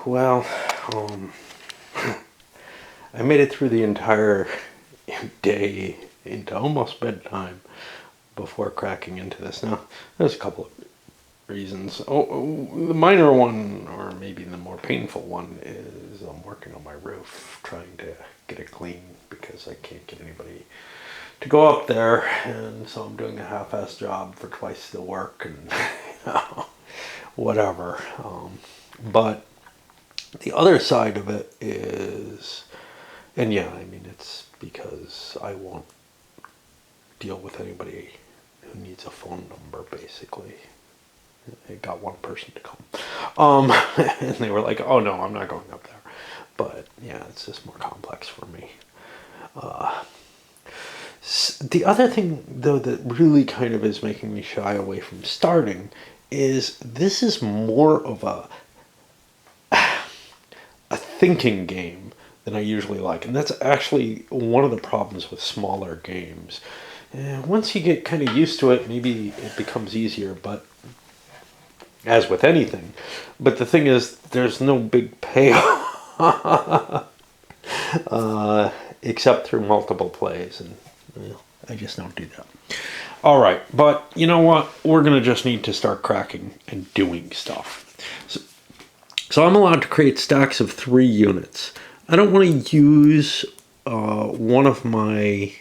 Well, um, I made it through the entire day into almost bedtime before cracking into this. Now, there's a couple of reasons. The minor one, or maybe the more painful one, is I'm working on my roof, trying to get it clean because I can't get anybody to go up there, and so I'm doing a half-ass job for twice the work and whatever. But the other side of it is, and yeah, I mean, it's because I won't deal with anybody who needs a phone number, basically. I got one person to come. And they were like, oh no, I'm not going up there. But yeah, it's just more complex for me. The other thing, though, that really kind of is making me shy away from starting is this is more of a thinking game than I usually like. And that's actually one of the problems with smaller games. Once you get kind of used to it, maybe it becomes easier, but as with anything. But the thing is, there's no big payoff except through multiple plays, and I just don't do that. All right, but you know what? We're going to just need to start cracking and doing stuff. So I'm allowed to create stacks of 3 units. I don't want to use one of my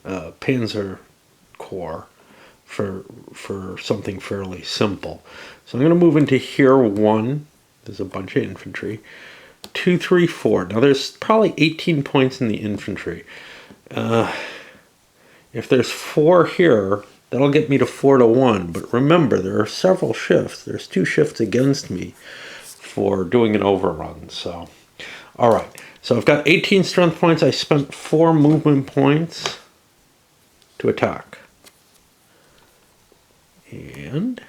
Panzer Corps for something fairly simple. So I'm going to move into here 1. There's a bunch of infantry. 2, 3, 4. Now there's probably 18 points in the infantry. If there's 4 here, that'll get me to 4 to 1. But remember, there are several shifts. There's 2 shifts against me for doing an overrun. So, all right. So I've got 18 strength points. I spent 4 movement points to attack. And,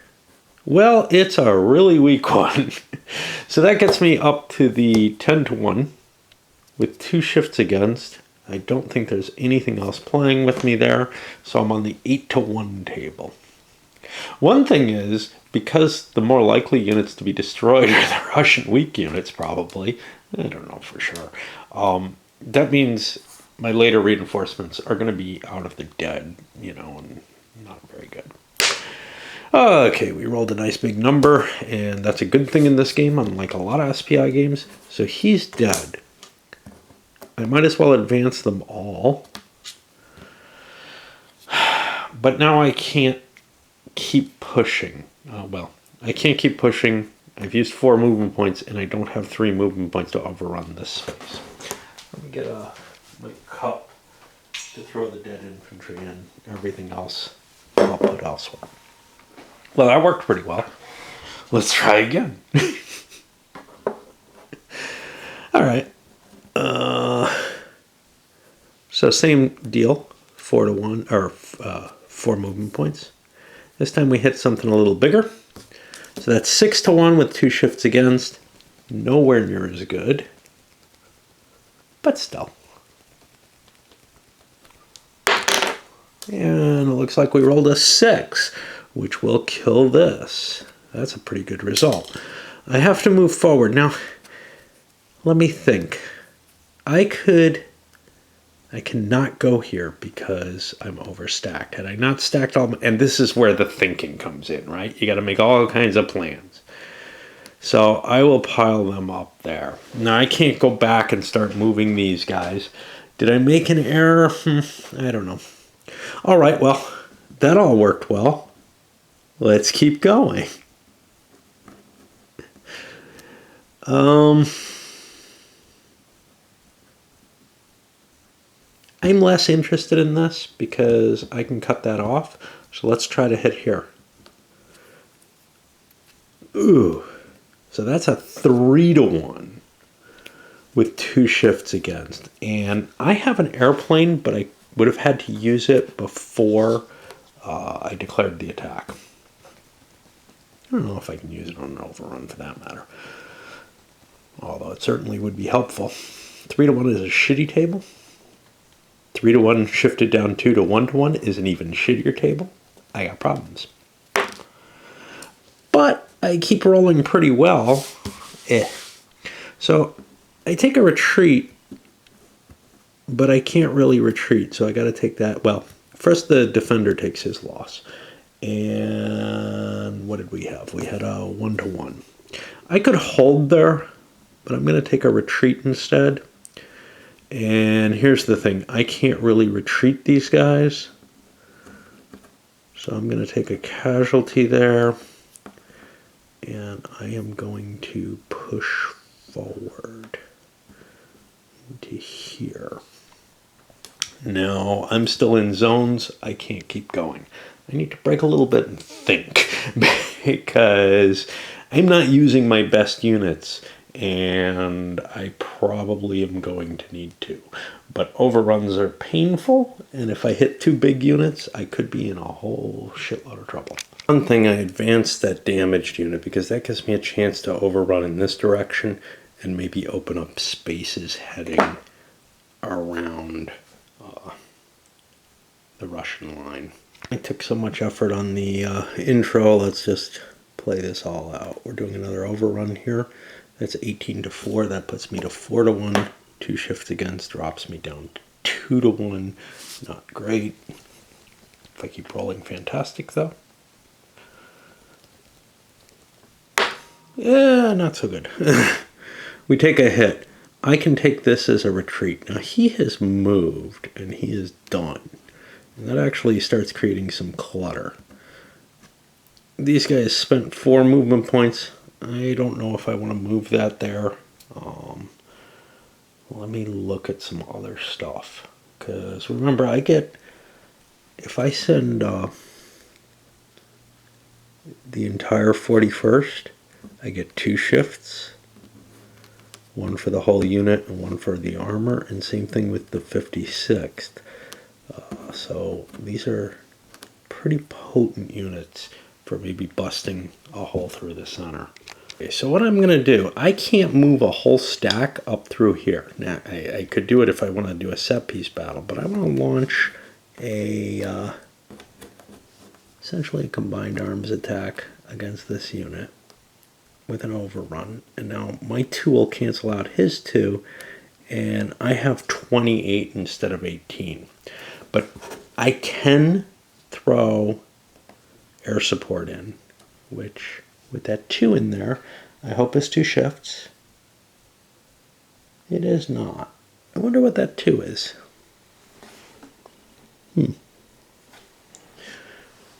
well, it's a really weak one. So that gets me up to the 10 to 1 with 2 shifts against. I don't think there's anything else playing with me there, so I'm on the 8 to 1 table. One thing is, because the more likely units to be destroyed are the Russian weak units, probably. I don't know for sure. That means my later reinforcements are going to be out of the dead, and not very good. Okay, we rolled a nice big number, and that's a good thing in this game, unlike a lot of SPI games. So he's dead. I might as well advance them all. But now I can't keep pushing. I can't keep pushing. I've used 4 movement points, and I don't have 3 movement points to overrun this space. Let me get my cup to throw the dead infantry in. Everything else I'll put elsewhere. Well, that worked pretty well. Let's try again. All right. So same deal, 4 to 1, or 4 movement points. This time we hit something a little bigger. So that's 6 to 1 with 2 shifts against. Nowhere near as good, but still. And it looks like we rolled a 6, which will kill this. That's a pretty good result. I have to move forward. Now, let me think. I cannot go here because I'm overstacked. Had I not stacked all and this is where the thinking comes in, right? You got to make all kinds of plans. So I will pile them up there. Now I can't go back and start moving these guys. Did I make an error? I don't know. All right, well, that all worked well. Let's keep going. I'm less interested in this because I can cut that off. So let's try to hit here. Ooh. So that's a 3 to 1 with 2 shifts against. And I have an airplane, but I would have had to use it before I declared the attack. I don't know if I can use it on an overrun for that matter. Although it certainly would be helpful. 3 to 1 is a shitty table. 3 to 1 shifted down 2 to 1 to 1 is an even shittier table. I got problems. But I keep rolling pretty well. So I take a retreat, but I can't really retreat, so I got to take that. Well, first the defender takes his loss. And what did we have? We had a 1-1. I could hold there, but I'm going to take a retreat instead. And here's the thing. I can't really retreat these guys. So I'm going to take a casualty there. And I am going to push forward into here. Now, I'm still in zones. I can't keep going. I need to break a little bit and think because I'm not using my best units and I probably am going to need to. But overruns are painful, and if I hit 2 big units, I could be in a whole shitload of trouble. One thing, I advanced that damaged unit because that gives me a chance to overrun in this direction and maybe open up spaces heading around the Russian line. I took so much effort on the intro. Let's just play this all out. We're doing another overrun here. That's 18-4. That puts me to 4-1. 2 shifts against drops me down to 2-1. Not great. If I keep rolling, fantastic though. Yeah, not so good. We take a hit. I can take this as a retreat. Now he has moved and he is done. And that actually starts creating some clutter. These guys spent 4 movement points. I don't know if I want to move that there. Let me look at some other stuff. Because remember, I get, if I send the entire 41st, I get 2 shifts. 1 for the whole unit and 1 for the armor. And same thing with the 56th. So these are pretty potent units for maybe busting a hole through the center. Okay, so what I'm going to do, I can't move a whole stack up through here. Now, I could do it if I want to do a set piece battle, but I want to launch a essentially a combined arms attack against this unit with an overrun. And now my 2 will cancel out his 2, and I have 28 instead of 18. But I can throw air support in, which with that 2 in there, I hope is 2 shifts. It is not. I wonder what that 2 is.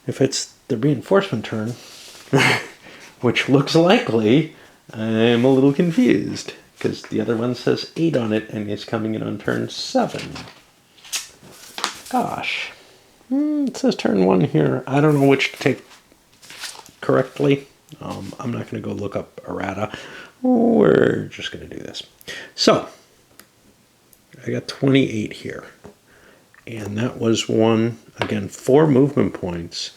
If it's the reinforcement turn, which looks likely, I'm a little confused because the other one says 8 on it and it's coming in on turn 7. Gosh. It says turn 1 here. I don't know which to take correctly. I'm not going to go look up errata. We're just going to do this. So, I got 28 here. And that was one, again, 4 movement points.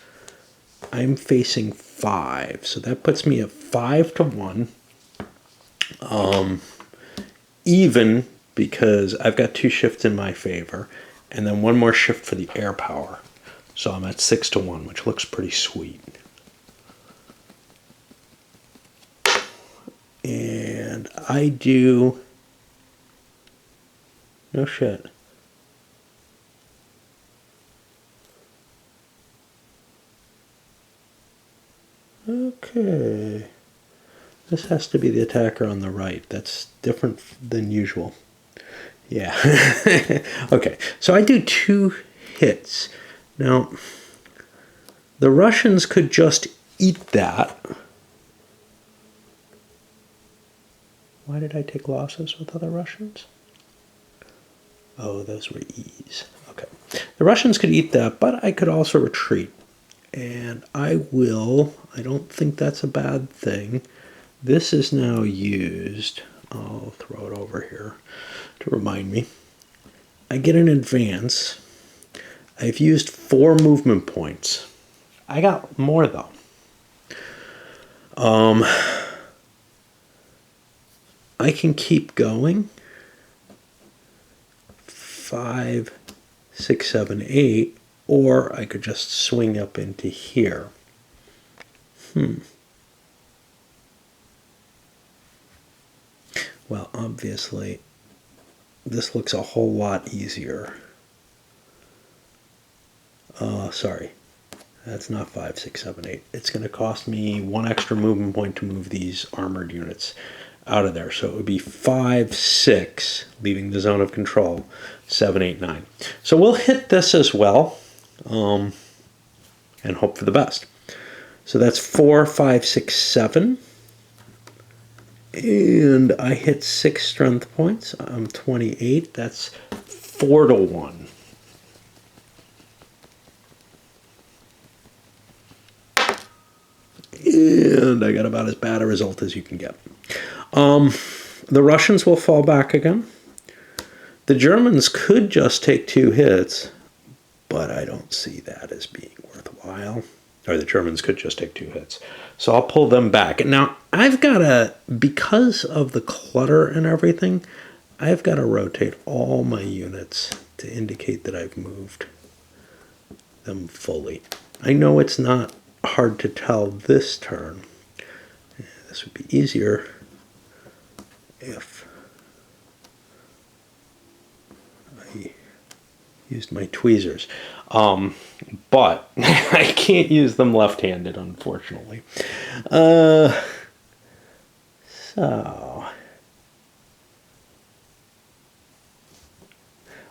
I'm facing 5. So that puts me at 5-1. Even because I've got 2 shifts in my favor. And then 1 more shift for the air power. So I'm at 6-1, which looks pretty sweet. And I do... No shit. Okay. This has to be the attacker on the right. That's different than usual. Yeah. Okay, so I do 2 hits. Now, the Russians could just eat that. Why did I take losses with other Russians? Oh, those were E's. Okay. The Russians could eat that, but I could also retreat. And I will. I don't think that's a bad thing. This is now used. I'll throw it over here to remind me. I get an advance. I've used 4 movement points. I got more though. I can keep going. 5, 6, 7, 8, or I could just swing up into here. Well, obviously, this looks a whole lot easier. Sorry. That's not 5, 6, 7, 8. It's going to cost me 1 extra movement point to move these armored units out of there. So it would be 5, 6, leaving the zone of control, 7, 8, 9. So we'll hit this as well, and hope for the best. So that's 4, 5, 6, 7. And I hit 6 strength points. I'm 28. That's 4 to 1. And I got about as bad a result as you can get. The Russians will fall back again. The Germans could just take 2 hits, but I don't see that as being worthwhile. Or the Germans could just take 2 hits. So I'll pull them back. Now, I've got to, because of the clutter and everything, I've got to rotate all my units to indicate that I've moved them fully. I know it's not hard to tell this turn. This would be easier if I used my tweezers. But I can't use them left-handed, unfortunately. So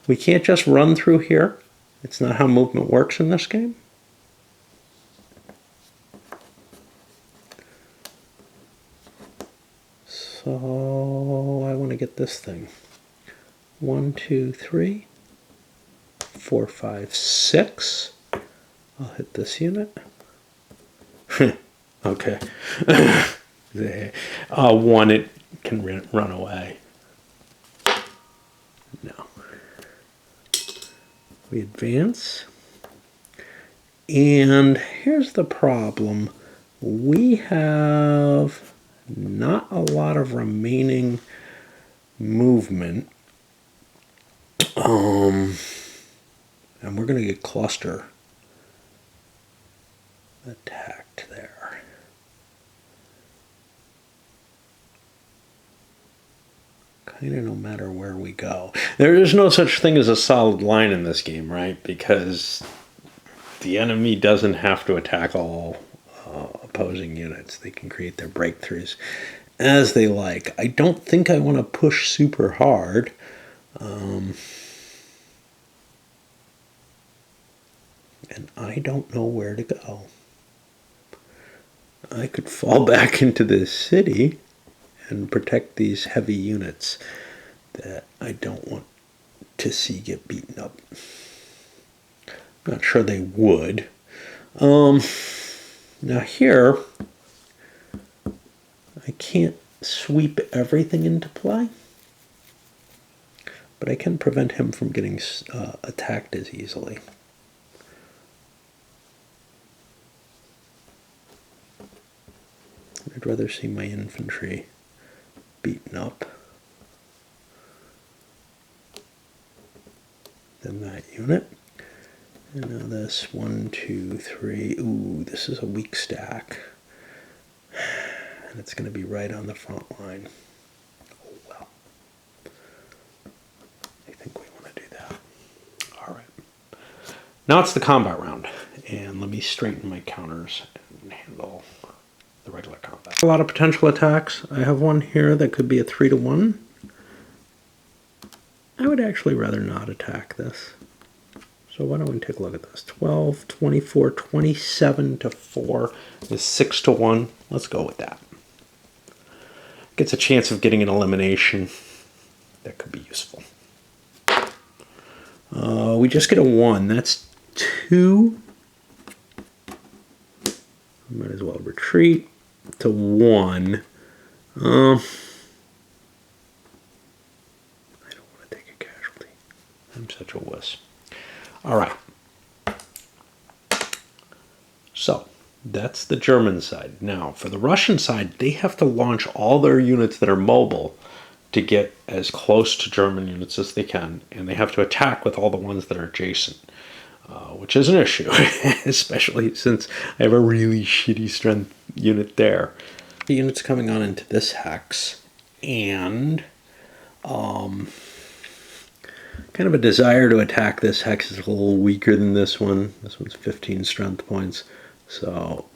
we can't just run through here. It's not how movement works in this game. So I want to get this thing. 1, 2, 3, 4, 5, 6. I'll hit this unit. Okay. 1, it can run away. No. We advance. And here's the problem. We have not a lot of remaining movement. And we're going to get cluster attacked there. Kind of no matter where we go. There is no such thing as a solid line in this game, right? Because the enemy doesn't have to attack all opposing units. They can create their breakthroughs as they like. I don't think I want to push super hard. And I don't know where to go. I could fall back into this city and protect these heavy units that I don't want to see get beaten up. I'm not sure they would. Now here, I can't sweep everything into play, but I can prevent him from getting attacked as easily. I'd rather see my infantry beaten up than that unit. And now this 1, 2, 3. Ooh, this is a weak stack. And it's going to be right on the front line. Oh, well. I think we want to do that. All right. Now it's the combat round. And let me straighten my counters and handle the regular combat. A lot of potential attacks. I have one here that could be a 3 to 1. I would actually rather not attack this. So why don't we take a look at this? 12, 24, 27 to 4 is 6 to 1. Let's go with that. Gets a chance of getting an elimination. That could be useful. We just get a 1. That's 2. Might as well retreat to 1. I don't want to take a casualty. I'm such a wuss. All right. So that's the German side. Now, for the Russian side, they have to launch all their units that are mobile to get as close to German units as they can, and they have to attack with all the ones that are adjacent, which is an issue, especially since I have a really shitty strength unit there. The unit's coming on into this hex, and kind of a desire to attack. This hex is a little weaker than this one. This one's 15 strength points. So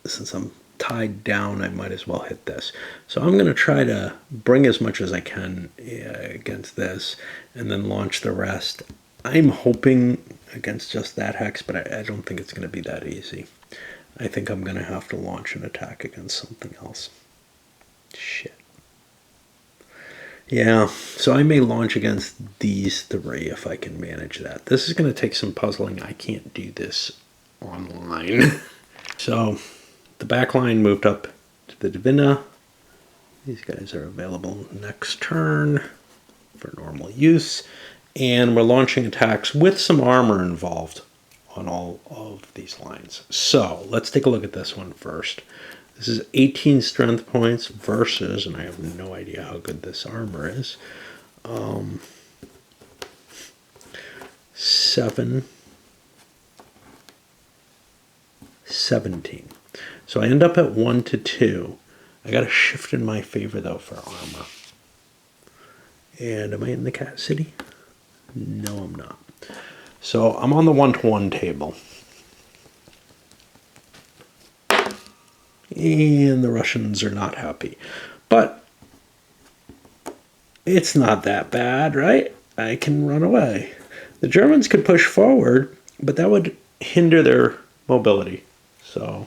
since I'm tied down, I might as well hit this. So I'm going to try to bring as much as I can against this and then launch the rest. I'm hoping against just that hex, but I don't think it's going to be that easy. I think I'm going to have to launch an attack against something else. Shit. Yeah, so I may launch against these three if I can manage that. This is going to take some puzzling. I can't do this online. So the back line moved up to the Divina. These guys are available next turn for normal use. And we're launching attacks with some armor involved on all of these lines. So let's take a look at this one first. This is 18 strength points versus, and I have no idea how good this armor is, 17. So I end up at 1 to 2. I got a shift in my favor though for armor. And am I in the cat city? No, I'm not. So I'm on the 1-to-1 table. And the Russians are not happy. But it's not that bad, right? I can run away. The Germans could push forward, but that would hinder their mobility. So,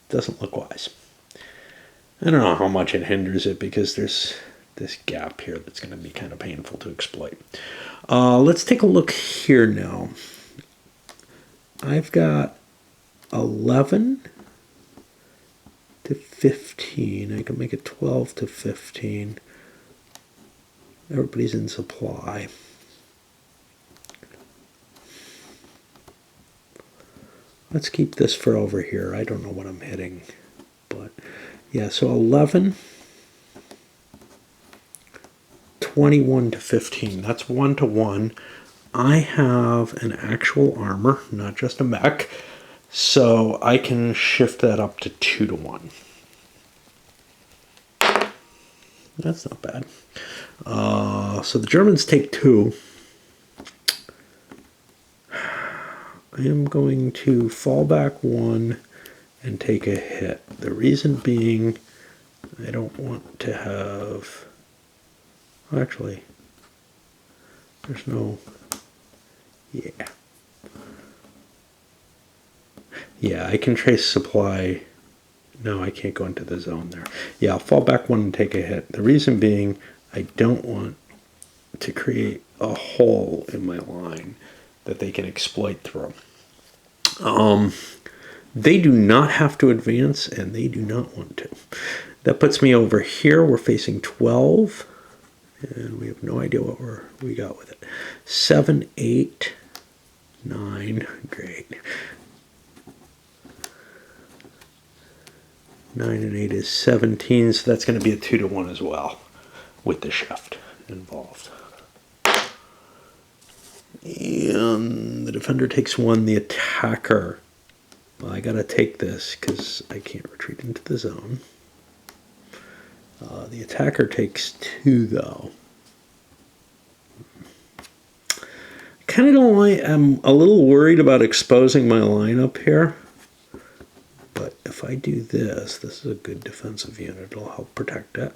doesn't look wise. I don't know how much it hinders it because there's this gap here that's going to be kind of painful to exploit. Let's take a look here now. I've got 11 to 15. I can make it 12 to 15. Everybody's in supply. Let's keep this for over here. I don't know what I'm hitting, but yeah, so 11, 21 to 15. That's 1 to 1. I have an actual armor, not just a mech, so I can shift that up to 2 to 1. That's not bad. So the Germans take 2. I am going to fall back 1 and take a hit. The reason being, I don't want to have... Actually, there's no... Yeah. Yeah, I can trace supply. No, I can't go into the zone there. Yeah, I'll fall back 1 and take a hit. The reason being, I don't want to create a hole in my line that they can exploit through. They do not have to advance, and they do not want to. That puts me over here. We're facing 12, and we have no idea what we got with it. 7, 8, 9. Great. 9 and 8 is 17, so that's going to be a 2 to 1 as well, with the shift involved. And the defender takes 1, the attacker. Well, I gotta take this because I can't retreat into the zone. The attacker takes 2, though. Kind of don't like. I'm a little worried about exposing my line up here. But if I do this, this is a good defensive unit. It'll help protect it.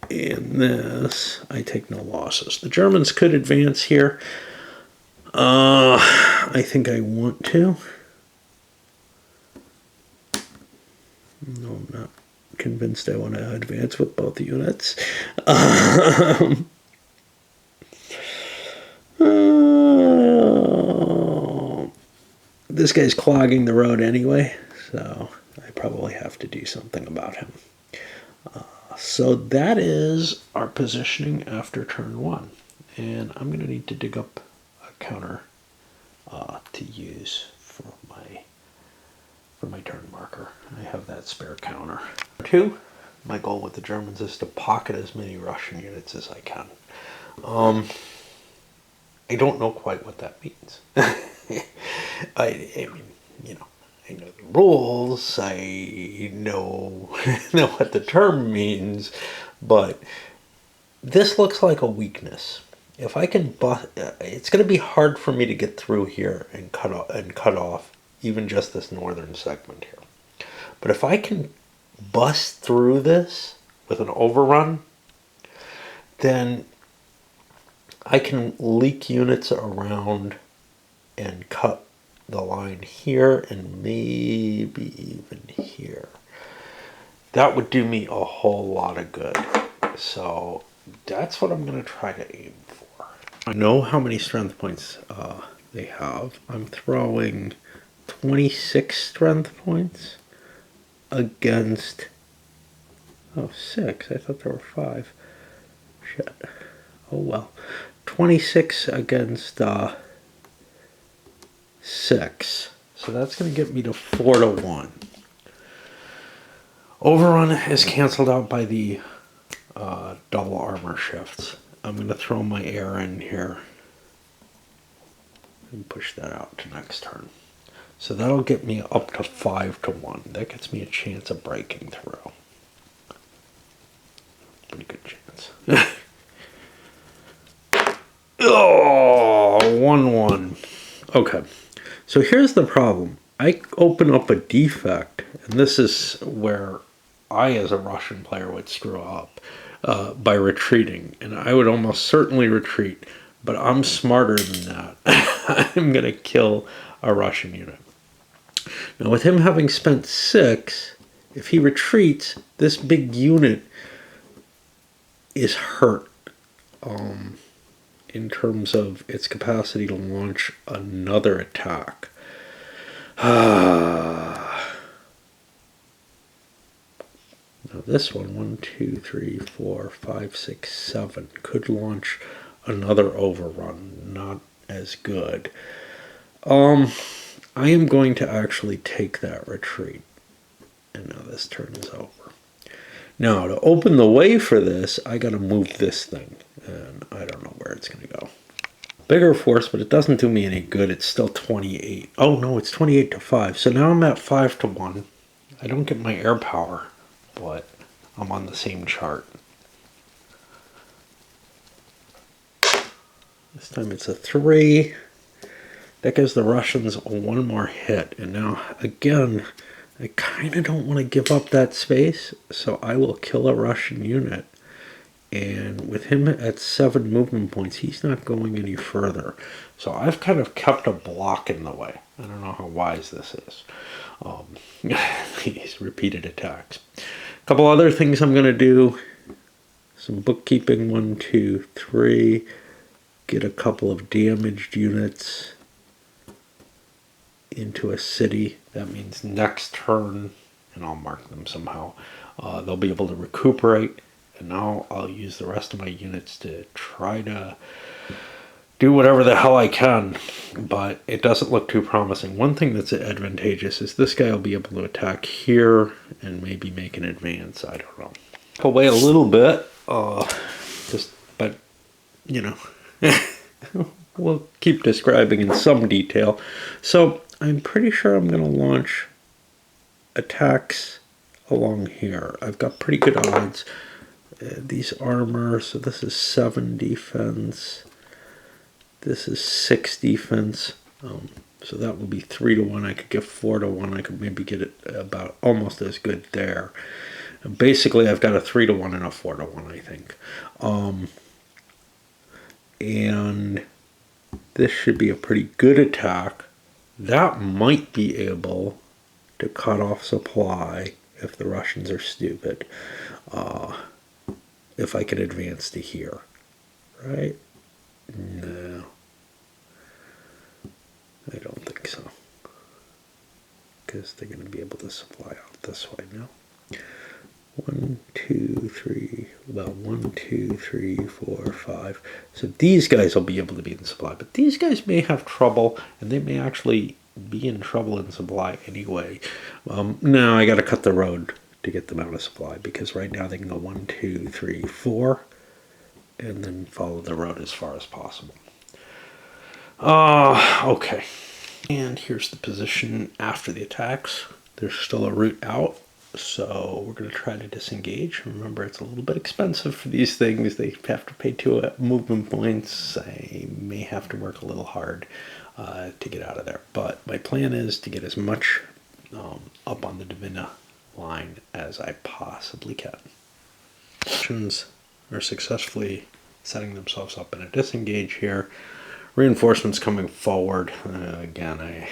And this, I take no losses. The Germans could advance here. I think I want to. No, I'm not convinced I want to advance with both units. This guy's clogging the road anyway, so I probably have to do something about him. So that is our positioning after turn 1. And I'm going to need to dig up a counter to use for my turn marker. I have that spare counter. 2, my goal with the Germans is to pocket as many Russian units as I can. I don't know quite what that means. I mean, you know, I know the rules, I know, know what the term means, but this looks like a weakness. If I can bust, it's going to be hard for me to get through here and cut off even just this northern segment here. But if I can bust through this with an overrun, then I can leak units around and cut the line here and maybe even here. That would do me a whole lot of good. So that's what I'm going to try to aim for. I know how many strength points they have. I'm throwing 26 strength points against, 6. I thought there were 5. Shit. Oh well. 26 against 6. So that's going to get me to 4-1. Overrun is canceled out by the double armor shifts. I'm going to throw my air in here and push that out to next turn. So that'll get me up to 5-1. That gets me a chance of breaking through. Pretty good chance. Oh, 1-1. Okay. So here's the problem. I open up a defect, and this is where I, as a Russian player, would screw up by retreating. And I would almost certainly retreat, but I'm smarter than that. I'm going to kill a Russian unit. Now, with him having spent 6, if he retreats, this big unit is hurt in terms of its capacity to launch another attack. Now this one, 1, 2, 3, 4, 5, 6, 7, could launch another overrun. Not as good. I am going to actually take that retreat. And now this turn is over. Now, to open the way for this, I got to move this thing. And I don't know where it's going to go. Bigger force, but it doesn't do me any good. It's still 28. Oh, no, it's 28-5. So now I'm at 5-1. I don't get my air power, but I'm on the same chart. This time it's a 3. That gives the Russians one more hit. And now, again, I kind of don't want to give up that space, so I will kill a Russian unit. And with him at 7 movement points, he's not going any further. So I've kind of kept a block in the way. I don't know how wise this is. These repeated attacks. A couple other things I'm going to do. Some bookkeeping, 1, 2, 3. Get a couple of damaged units into a city. That means next turn, and I'll mark them somehow, they'll be able to recuperate. And now I'll use the rest of my units to try to do whatever the hell I can. But it doesn't look too promising. One thing that's advantageous is this guy will be able to attack here and maybe make an advance. I don't know. I'll wait a little bit. But, you know, we'll keep describing in some detail. So I'm pretty sure I'm going to launch attacks along here. I've got pretty good odds. These armor, so this is 7 defense. This is 6 defense. So that will be 3-1. I could get 4-1. I could maybe get it about almost as good there. Basically, I've got a 3-1 and a 4-1, I think. And this should be a pretty good attack. That might be able to cut off supply if the Russians are stupid. If I can advance to here. Right? No. I don't think so. Because they're going to be able to supply out this way now. 1, 2, 3. Well, 1, 2, 3, 4, 5. So these guys will be able to be in supply. But these guys may have trouble, and they may actually be in trouble in supply anyway. Now I got to cut the road to get them out of supply, because right now they can go 1, 2, 3, 4, and then follow the road as far as possible. Okay. And here's the position after the attacks. There's still a route out, so we're going to try to disengage. Remember, it's a little bit expensive for these things. They have to pay 2 movement points. I may have to work a little hard to get out of there. But my plan is to get as much up on the Divina line as I possibly can. Russians are successfully setting themselves up in a disengage here. Reinforcements coming forward. Again,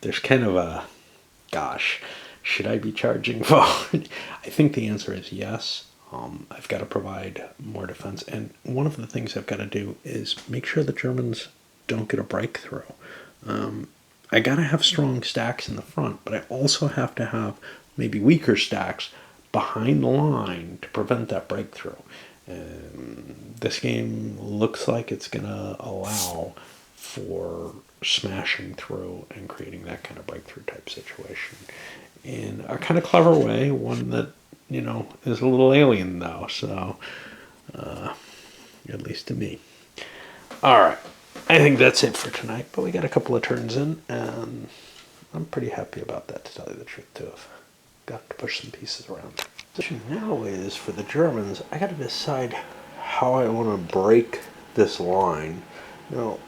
there's kind of a, gosh, should I be charging forward? I think the answer is yes. I've got to provide more defense. And one of the things I've got to do is make sure the Germans don't get a breakthrough. I got to have strong stacks in the front, but I also have to have maybe weaker stacks behind the line to prevent that breakthrough. This game looks like it's going to allow for smashing through and creating that kind of breakthrough type situation in a kind of clever way, one that, you know, is a little alien though, so at least to me. All right, I think that's it for tonight, but we got a couple of turns in, and I'm pretty happy about that, to tell you the truth, too. I've got to push some pieces around. The issue now is, for the Germans, I got to decide how I want to break this line. Now,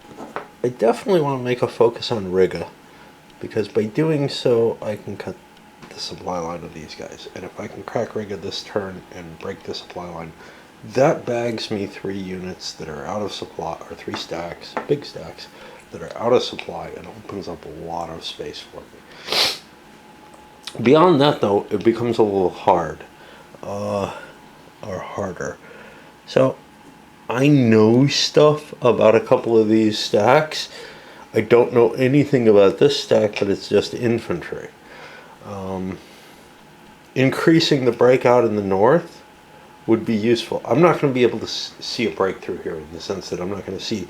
I definitely want to make a focus on Riga, because by doing so, I can cut the supply line of these guys. And if I can crack Riga this turn and break the supply line, that bags me 3 units that are out of supply, or 3 stacks, big stacks, that are out of supply, and opens up a lot of space for me. Beyond that, though, it becomes a little hard, or harder. So, I know stuff about a couple of these stacks. I don't know anything about this stack, but it's just infantry. Increasing the breakout in the north would be useful. I'm not going to be able to see a breakthrough here, in the sense that I'm not going to see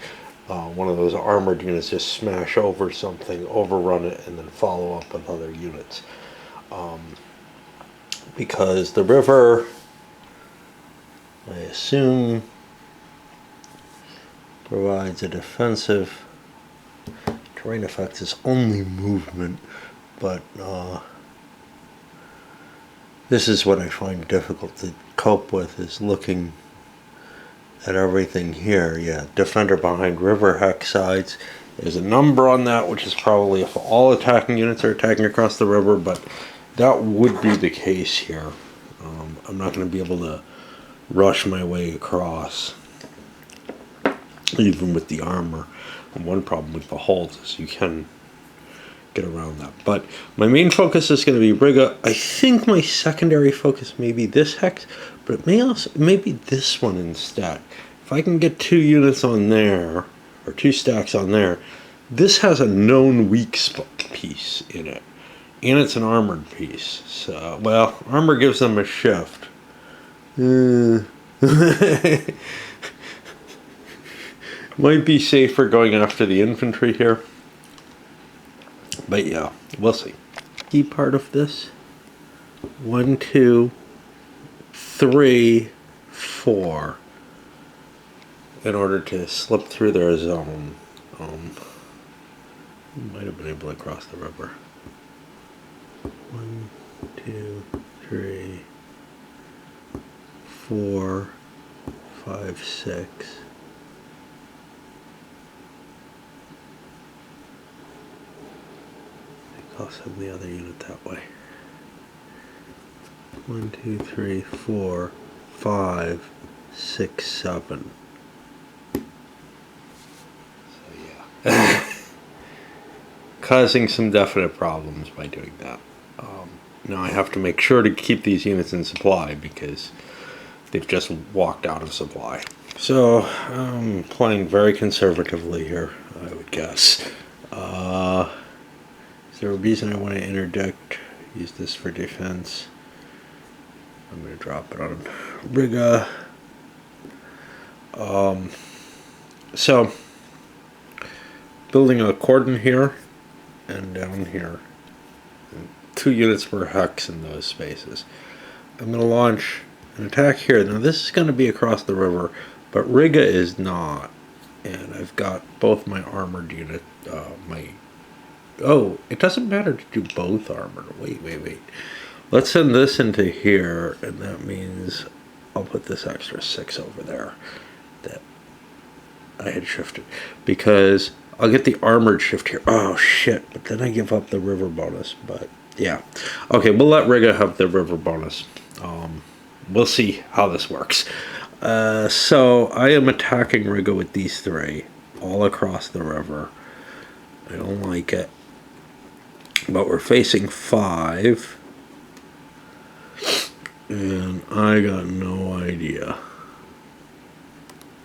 one of those armored units just smash over something, overrun it, and then follow up with other units. Because the river, I assume, provides a defensive terrain effect. Is only movement, but this is what I find difficult to cope with, is looking at everything here. Yeah, defender behind river hex sides. There's a number on that, which is probably if all attacking units are attacking across the river, but that would be the case here. I'm not going to be able to rush my way across, even with the armor. And one problem with the holds is you can get around that. But my main focus is going to be Riga. I think my secondary focus may be this hex, but it may be this one instead. If I can get 2 units on there, or 2 stacks on there, this has a known weak piece in it, and it's an armored piece. So, well, armor gives them a shift. Might be safer going after the infantry here. But yeah, we'll see. Key part of this. 1, 2, 3, 4. In order to slip through their zone. Might have been able to cross the river. 1, 2, 3, 4, 5, 6. I'll send the other unit that way. 1, 2, 3, 4, 5, 6, 7. So yeah. Causing some definite problems by doing that. Now I have to make sure to keep these units in supply, because they've just walked out of supply. So I'm playing very conservatively here, I would guess. Is there a reason I want to interdict? Use this for defense. I'm going to drop it on Riga. So, building a cordon here and down here. 2 units per hex in those spaces. I'm going to launch an attack here. Now this is going to be across the river, but Riga is not. And I've got both my armored unit, oh, it doesn't matter to do both armored. Wait. Let's send this into here, and that means I'll put this extra 6 over there that I had shifted. Because I'll get the armored shift here. Oh, shit. But then I give up the river bonus. But, yeah. Okay, we'll let Riga have the river bonus. We'll see how this works. So, I am attacking Riga with these 3 all across the river. I don't like it. But we're facing 5. And I got no idea.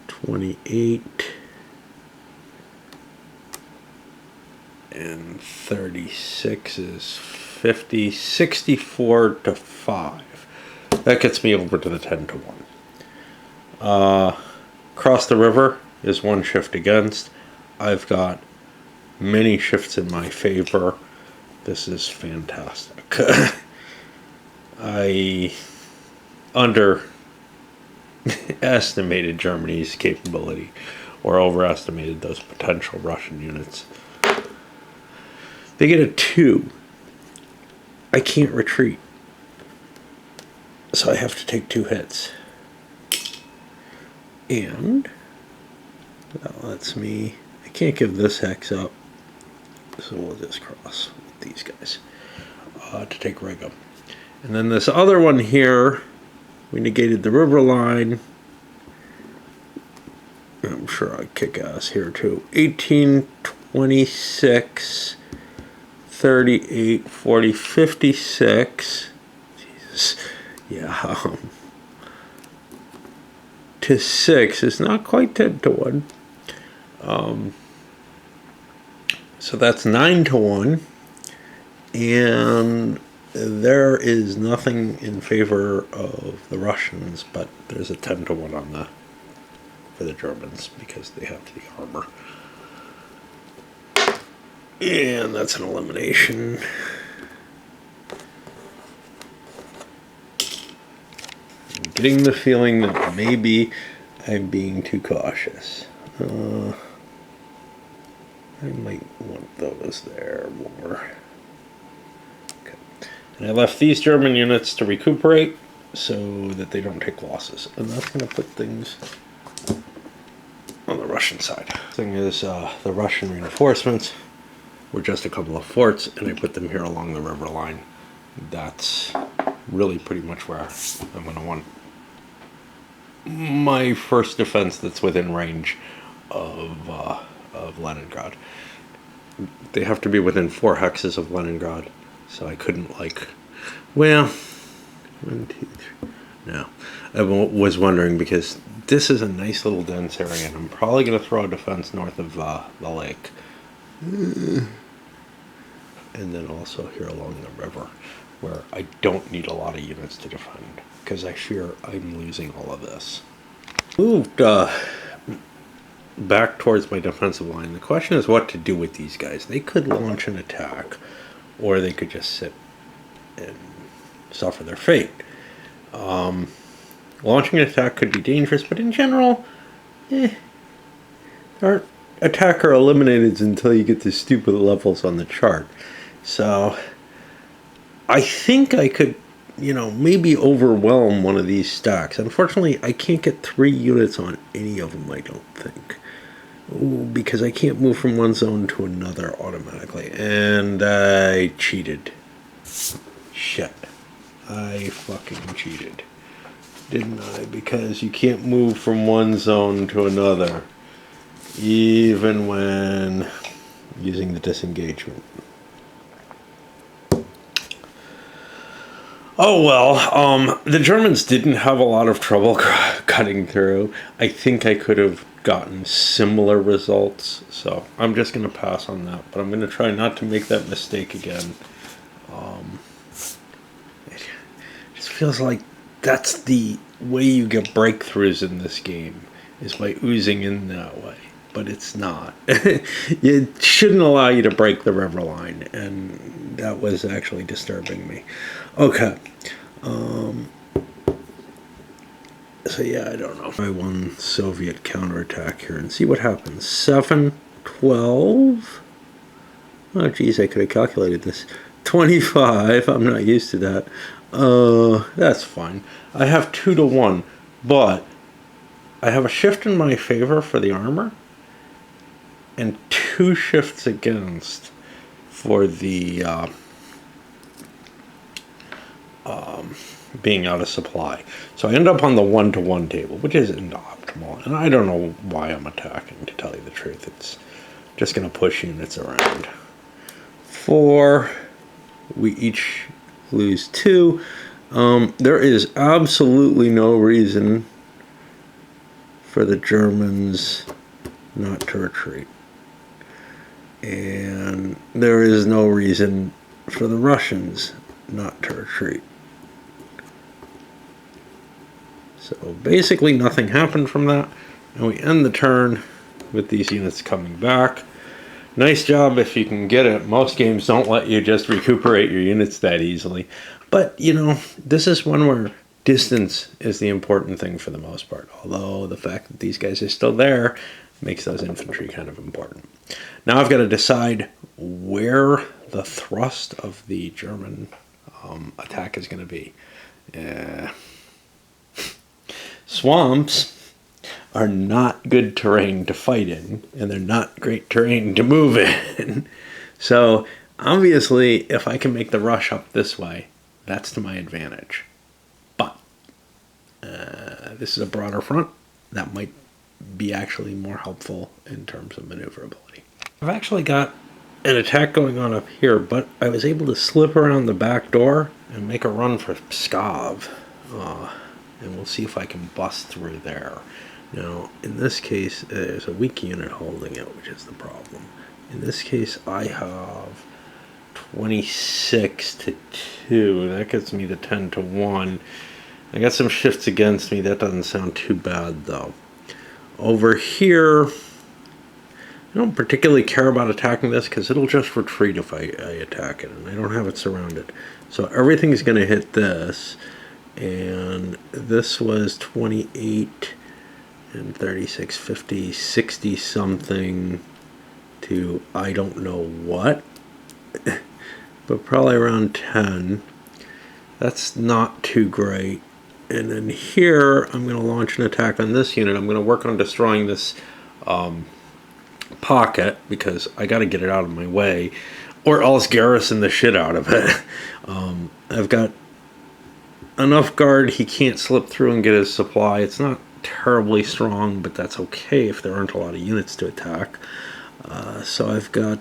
28 and 36 is 50, 64 to 5. That gets me over to the 10 to 1. Across the river is 1 shift against. I've got many shifts in my favor. This is fantastic. I underestimated Germany's capability, or overestimated those potential Russian units. They get a 2. I can't retreat, so I have to take 2 hits. And that lets me, I can't give this hex up, so we'll just cross with these guys to take Riga. And then this other one here, we negated the river line. I'm sure I kick ass here too. 18, 26, 38, 40, 56. Jesus. Yeah. To 6 is not quite 10 to 1. So that's 9 to 1. And there is nothing in favor of the Russians, but there's a 10 to 1 on for the Germans because they have the armor. And that's an elimination. I'm getting the feeling that maybe I'm being too cautious. I might want those there more. And I left these German units to recuperate so that they don't take losses. And that's going to put things on the Russian side. The thing is, the Russian reinforcements were just a couple of forts, and I put them here along the river line. That's really pretty much where I'm going to want my first defense that's within range of Leningrad. They have to be within 4 hexes of Leningrad. So I couldn't, like, well, 1, 2, 3, no. I was wondering because this is a nice little dense area, and I'm probably going to throw a defense north of the lake. And then also here along the river, where I don't need a lot of units to defend, because I fear I'm losing all of this. Moved back towards my defensive line. The question is what to do with these guys. They could launch an attack, or they could just sit and suffer their fate. Launching an attack could be dangerous, but in general, our attacker eliminated until you get to stupid levels on the chart. So I think I could, maybe overwhelm one of these stacks. Unfortunately, I can't get 3 units on any of them, I don't think. Ooh, because I can't move from one zone to another automatically. And I cheated. Shit. I fucking cheated. Didn't I? Because you can't move from one zone to another, even when using the disengagement. Oh well, the Germans didn't have a lot of trouble cutting through. I think I could have gotten similar results, so I'm just going to pass on that. But I'm going to try not to make that mistake again. It just feels like that's the way you get breakthroughs in this game, is by oozing in that way. But it's not. It shouldn't allow you to break the river line, and that was actually disturbing me. Okay. So yeah, I don't know. Try one Soviet counterattack here and see what happens. 7, 12. Oh geez, I could have calculated this. 25. I'm not used to that. That's fine. I have 2 to 1, but I have a shift in my favor for the armor, and 2 shifts against for the being out of supply. So I end up on the 1 to 1 table, which isn't optimal. And I don't know why I'm attacking, to tell you the truth. It's just going to push units around. 4. We each lose 2. There is absolutely no reason for the Germans not to retreat. And there is no reason for the Russians not to retreat. So basically nothing happened from that, and we end the turn with these units coming back. Nice job if you can get it. Most games don't let you just recuperate your units that easily. But, you know, this is one where distance is the important thing for the most part. Although the fact that these guys are still there makes those infantry kind of important. Now I've got to decide where the thrust of the German attack is going to be. Swamps are not good terrain to fight in, and they're not great terrain to move in. So obviously, if I can make the rush up this way, that's to my advantage. But this is a broader front. That might be actually more helpful in terms of maneuverability. I've actually got an attack going on up here, but I was able to slip around the back door and make a run for Pskov. And we'll see if I can bust through there. Now, in this case, there's a weak unit holding it, which is the problem. In this case, I have 26 to 2. That gets me to 10 to 1. I got some shifts against me. That doesn't sound too bad, though. Over here, I don't particularly care about attacking this because it'll just retreat if I attack it, and I don't have it surrounded. So everything's going to hit this. And this was 28 and 36, 50, 60 something to I don't know what, but probably around 10. That's not too great. And then here I'm going to launch an attack on this unit. I'm going to work on destroying this pocket because I got to get it out of my way, or else garrison the shit out of it. I've got enough guard he can't slip through and get his supply. It's not terribly strong, but that's okay if there aren't a lot of units to attack. So I've got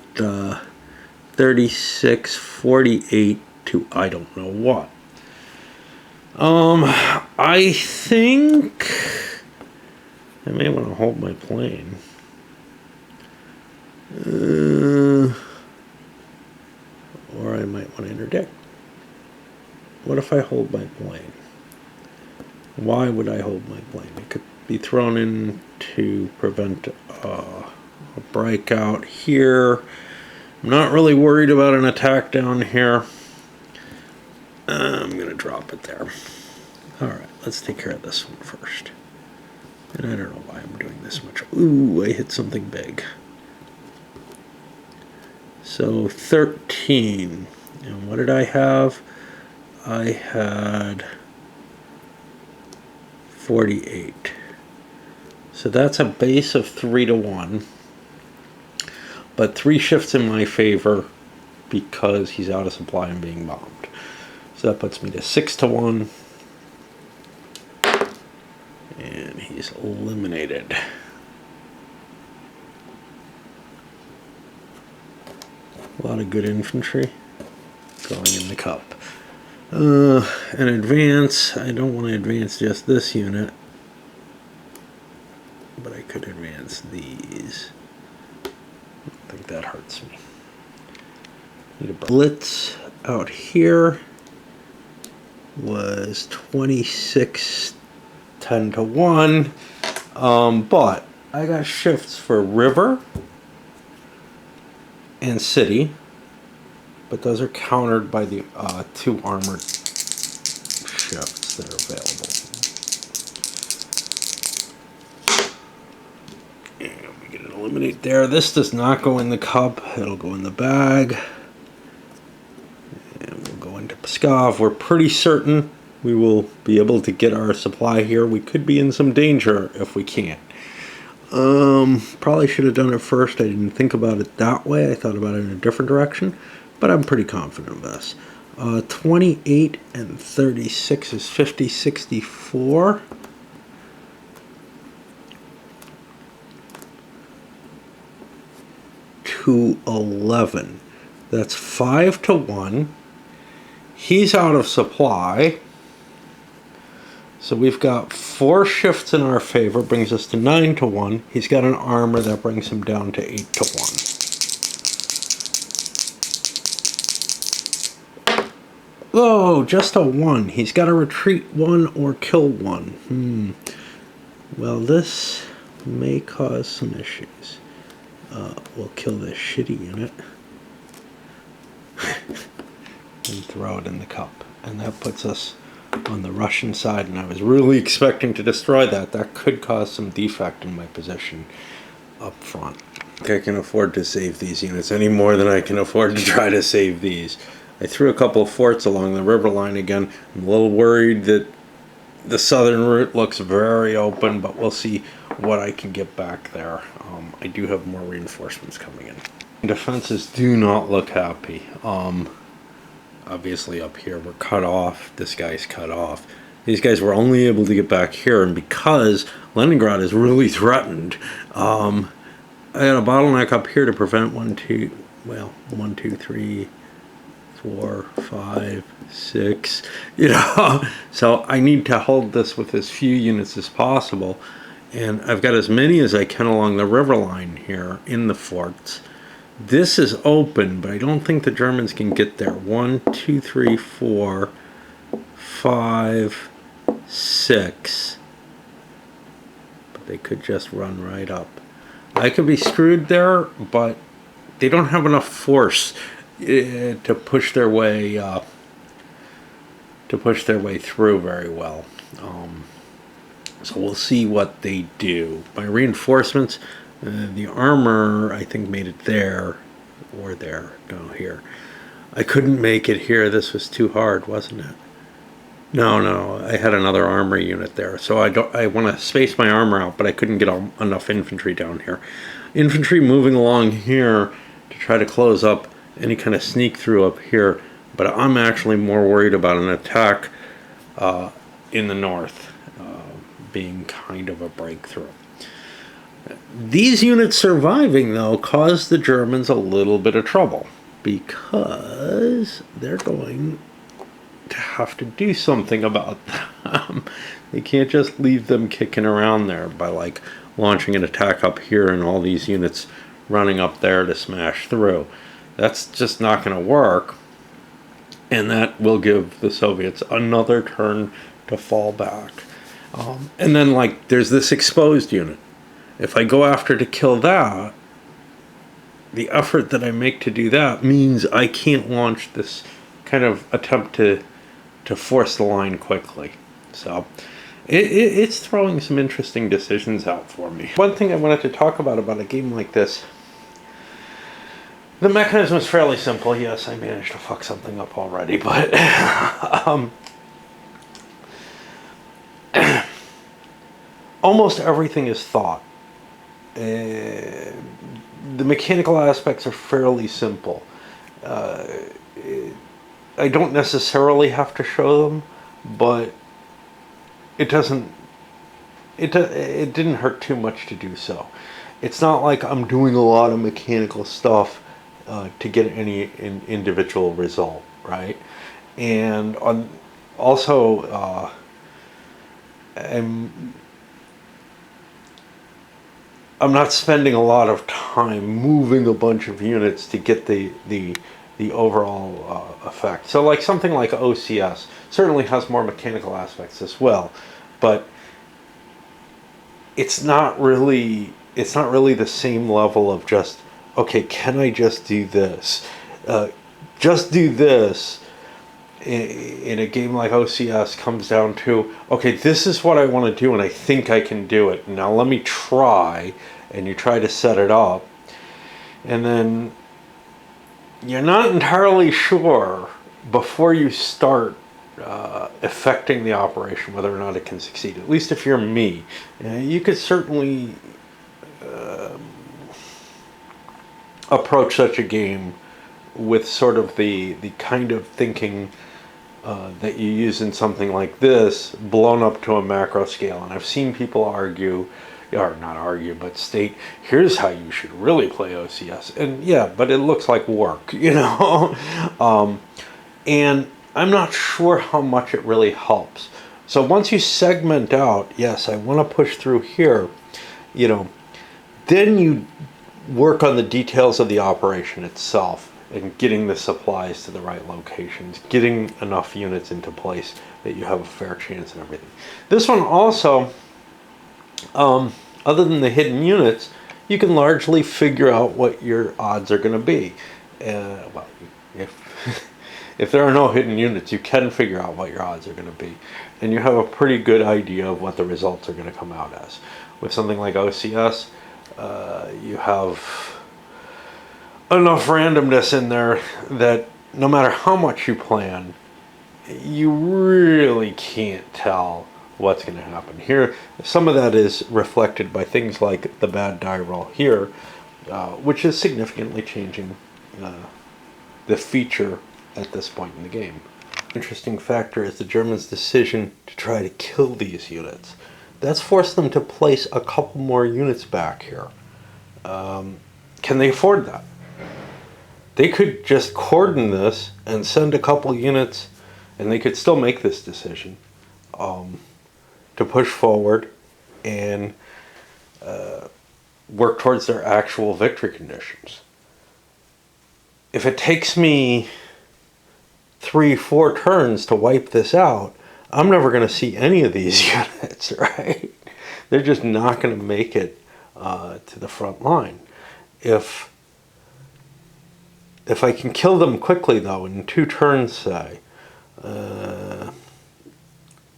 36, 48 to I don't know what. I think I may want to hold my plane. Or I might want to interdict. What if I hold my plane? Why would I hold my plane? It could be thrown in to prevent a breakout here. I'm not really worried about an attack down here. I'm going to drop it there. Alright, let's take care of this one first. And I don't know why I'm doing this much. Ooh, I hit something big. So 13. And what did I have? I had 48. So that's a base of 3 to 1. But 3 shifts in my favor because he's out of supply and being bombed. So that puts me to 6 to 1. And he's eliminated. A lot of good infantry going in the cup. An advance. I don't want to advance just this unit, but I could advance these. I don't think that hurts me. Need a blitz out here. Was 26, 10 to 1. But I got shifts for river and city, but those are countered by the 2 armored shifts that are available. eliminate there. This does not go in the cup. It'll go in the bag. And we'll go into Pskov. We're pretty certain we will be able to get our supply here. We could be in some danger if we can't. Probably should have done it first. I didn't think about it that way. I thought about it in a different direction. But I'm pretty confident of this. 28 and 36 is 50, 64. To 11. That's 5 to 1. He's out of supply. So we've got 4 shifts in our favor, brings us to 9 to 1. He's got an armor that brings him down to 8 to 1. Oh, just a 1. He's got to retreat 1 or kill 1. Well, this may cause some issues. We'll kill this shitty unit and throw it in the cup. And that puts us on the Russian side, and I was really expecting to destroy that. That could cause some defect in my position up front. I can afford to save these units any more than I can afford to try to save these. I threw a couple of forts along the river line again. I'm a little worried that the southern route looks very open, but we'll see what I can get back there. I do have more reinforcements coming in. Defenses do not look happy. Obviously up here we're cut off. This guy's cut off. These guys were only able to get back here, and because Leningrad is really threatened, I had a bottleneck up here to prevent 1, 2, 3, 4, 5, 6, so I need to hold this with as few units as possible, and I've got as many as I can along the river line here in the forts. This is open, but I don't think the Germans can get there. 1, 2, 3, 4, 5, 6, but they could just run right up. I could be screwed there, but they don't have enough force to push their way through very well. So we'll see what they do. My reinforcements, the armor I think made it there or there. No, here. I couldn't make it here. This was too hard, wasn't it? No, I had another armor unit there, so I want to space my armor out, but I couldn't get enough infantry down here. Infantry moving along here to try to close up any kind of sneak through up here, but I'm actually more worried about an attack in the north being kind of a breakthrough. These units surviving, though, caused the Germans a little bit of trouble, because they're going to have to do something about them. They can't just leave them kicking around there by like launching an attack up here and all these units running up there to smash through. That's just not going to work, and that will give the Soviets another turn to fall back. And then like there's this exposed unit. If I go after to kill that, the effort that I make to do that means I can't launch this kind of attempt to force the line quickly. So it's throwing some interesting decisions out for me. One thing I wanted to talk about a game like this, the mechanism is fairly simple. Yes, I managed to fuck something up already, but almost everything is thought. The mechanical aspects are fairly simple. I don't necessarily have to show them, but it didn't hurt too much to do so. It's not like I'm doing a lot of mechanical stuff to get any individual result, right? And also I'm not spending a lot of time moving a bunch of units to get the overall effect. So like something like OCS certainly has more mechanical aspects as well, but it's not really the same level of just, okay, can I just do this? Just do this, in a game like OCS comes down to, okay, this is what I want to do and I think I can do it. Now let me try, and you try to set it up, and then you're not entirely sure before you start affecting the operation whether or not it can succeed. At least if you're me, you could certainly approach such a game with sort of the kind of thinking that you use in something like this, blown up to a macro scale. And I've seen people argue, or not argue, but state, here's how you should really play OCS. And yeah, but it looks like work, you know? And I'm not sure how much it really helps. So once you segment out, yes, I want to push through here, you know, then you work on the details of the operation itself and getting the supplies to the right locations, getting enough units into place that you have a fair chance and everything. This one also, other than the hidden units, you can largely figure out what your odds are going to be. Well, if there are no hidden units, you can figure out what your odds are going to be. And you have a pretty good idea of what the results are going to come out as. With something like OCS, you have enough randomness in there that no matter how much you plan, you really can't tell what's going to happen. Here, some of that is reflected by things like the bad die roll here, which is significantly changing the feature at this point in the game. Interesting factor is the Germans' decision to try to kill these units. That's forced them to place a couple more units back here. Can they afford that? They could just cordon this and send a couple units, and they could still make this decision to push forward and work towards their actual victory conditions. If it takes me 3-4 turns to wipe this out, I'm never going to see any of these units, right? They're just not going to make it to the front line. If I can kill them quickly, though, in 2 turns, say,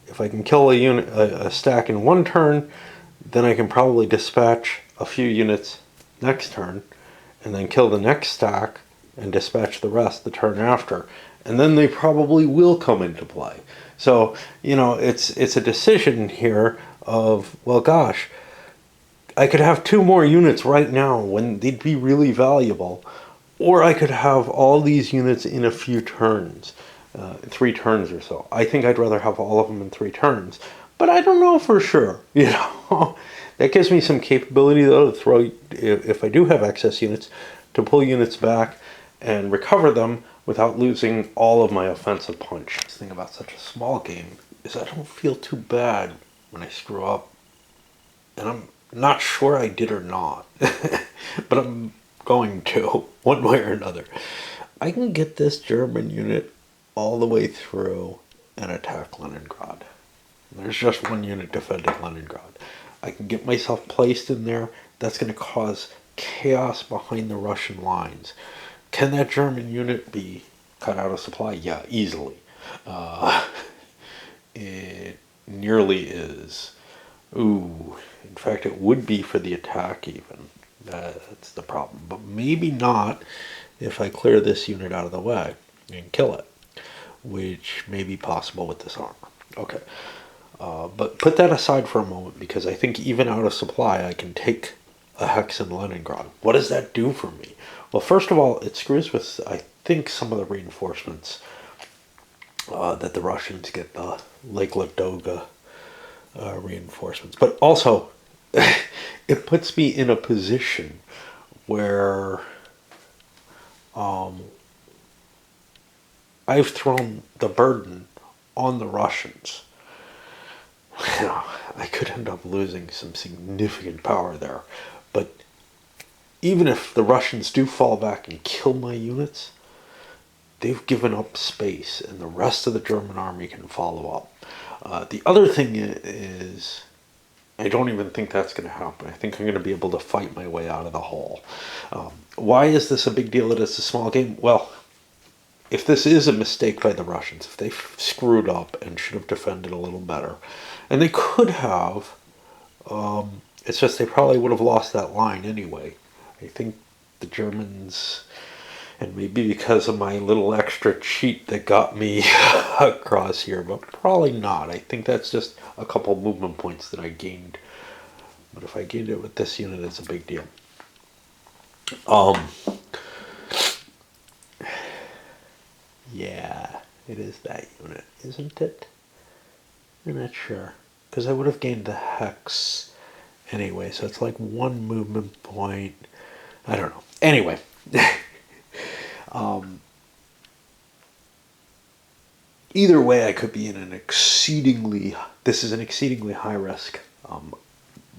if I can kill a stack in 1 turn, then I can probably dispatch a few units next turn, and then kill the next stack and dispatch the rest the turn after. And then they probably will come into play. So, you know, it's a decision here of, well, gosh, I could have 2 more units right now when they'd be really valuable. Or I could have all these units in a few turns, 3 turns or so. I think I'd rather have all of them in 3 turns, but I don't know for sure. You know, that gives me some capability though to throw, if I do have excess units, to pull units back and recover them without losing all of my offensive punch. The thing about such a small game is I don't feel too bad when I screw up, and I'm not sure I did or not, but I'm going to, one way or another. I can get this German unit all the way through and attack Leningrad. There's just 1 unit defending Leningrad. I can get myself placed in there. That's going to cause chaos behind the Russian lines. Can that German unit be cut out of supply? Yeah, easily. It nearly is. Ooh, in fact, it would be for the attack even. That's the problem. But maybe not if I clear this unit out of the way and kill it, which may be possible with this armor. Okay. But put that aside for a moment, because I think even out of supply, I can take a hex in Leningrad. What does that do for me? Well, first of all, it screws with, I think, some of the reinforcements that the Russians get, the Lake Ladoga reinforcements. But also, it puts me in a position where I've thrown the burden on the Russians. You know, I could end up losing some significant power there. But even if the Russians do fall back and kill my units, they've given up space, and the rest of the German army can follow up. The other thing is, I don't even think that's going to happen. I think I'm going to be able to fight my way out of the hole. Why is this a big deal that it's a small game? Well, if this is a mistake by the Russians, if they screwed up and should have defended a little better, and they could have, it's just they probably would have lost that line anyway. I think the Germans, and maybe because of my little extra cheat that got me across here, but probably not. I think that's just a couple movement points that I gained. But if I gained it with this unit, it's a big deal. Yeah, it is that unit, isn't it? I'm not sure. Because I would have gained the hex anyway, so it's like one movement point. I don't know. Anyway. Either way, I could be in this is an exceedingly high risk,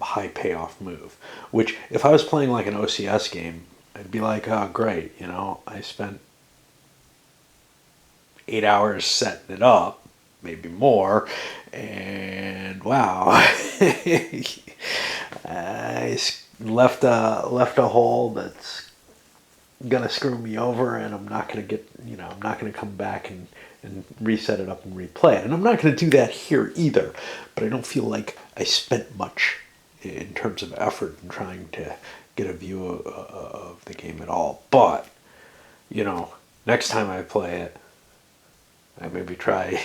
high payoff move. Which, if I was playing like an OCS game, I'd be like, oh, great, I spent 8 hours setting it up, maybe more, and wow, I left a hole that's gonna screw me over, and I'm not gonna I'm not gonna come back and reset it up and replay it, and I'm not gonna do that here either. But I don't feel like I spent much in terms of effort in trying to get a view of the game at all. But next time I play it, I maybe try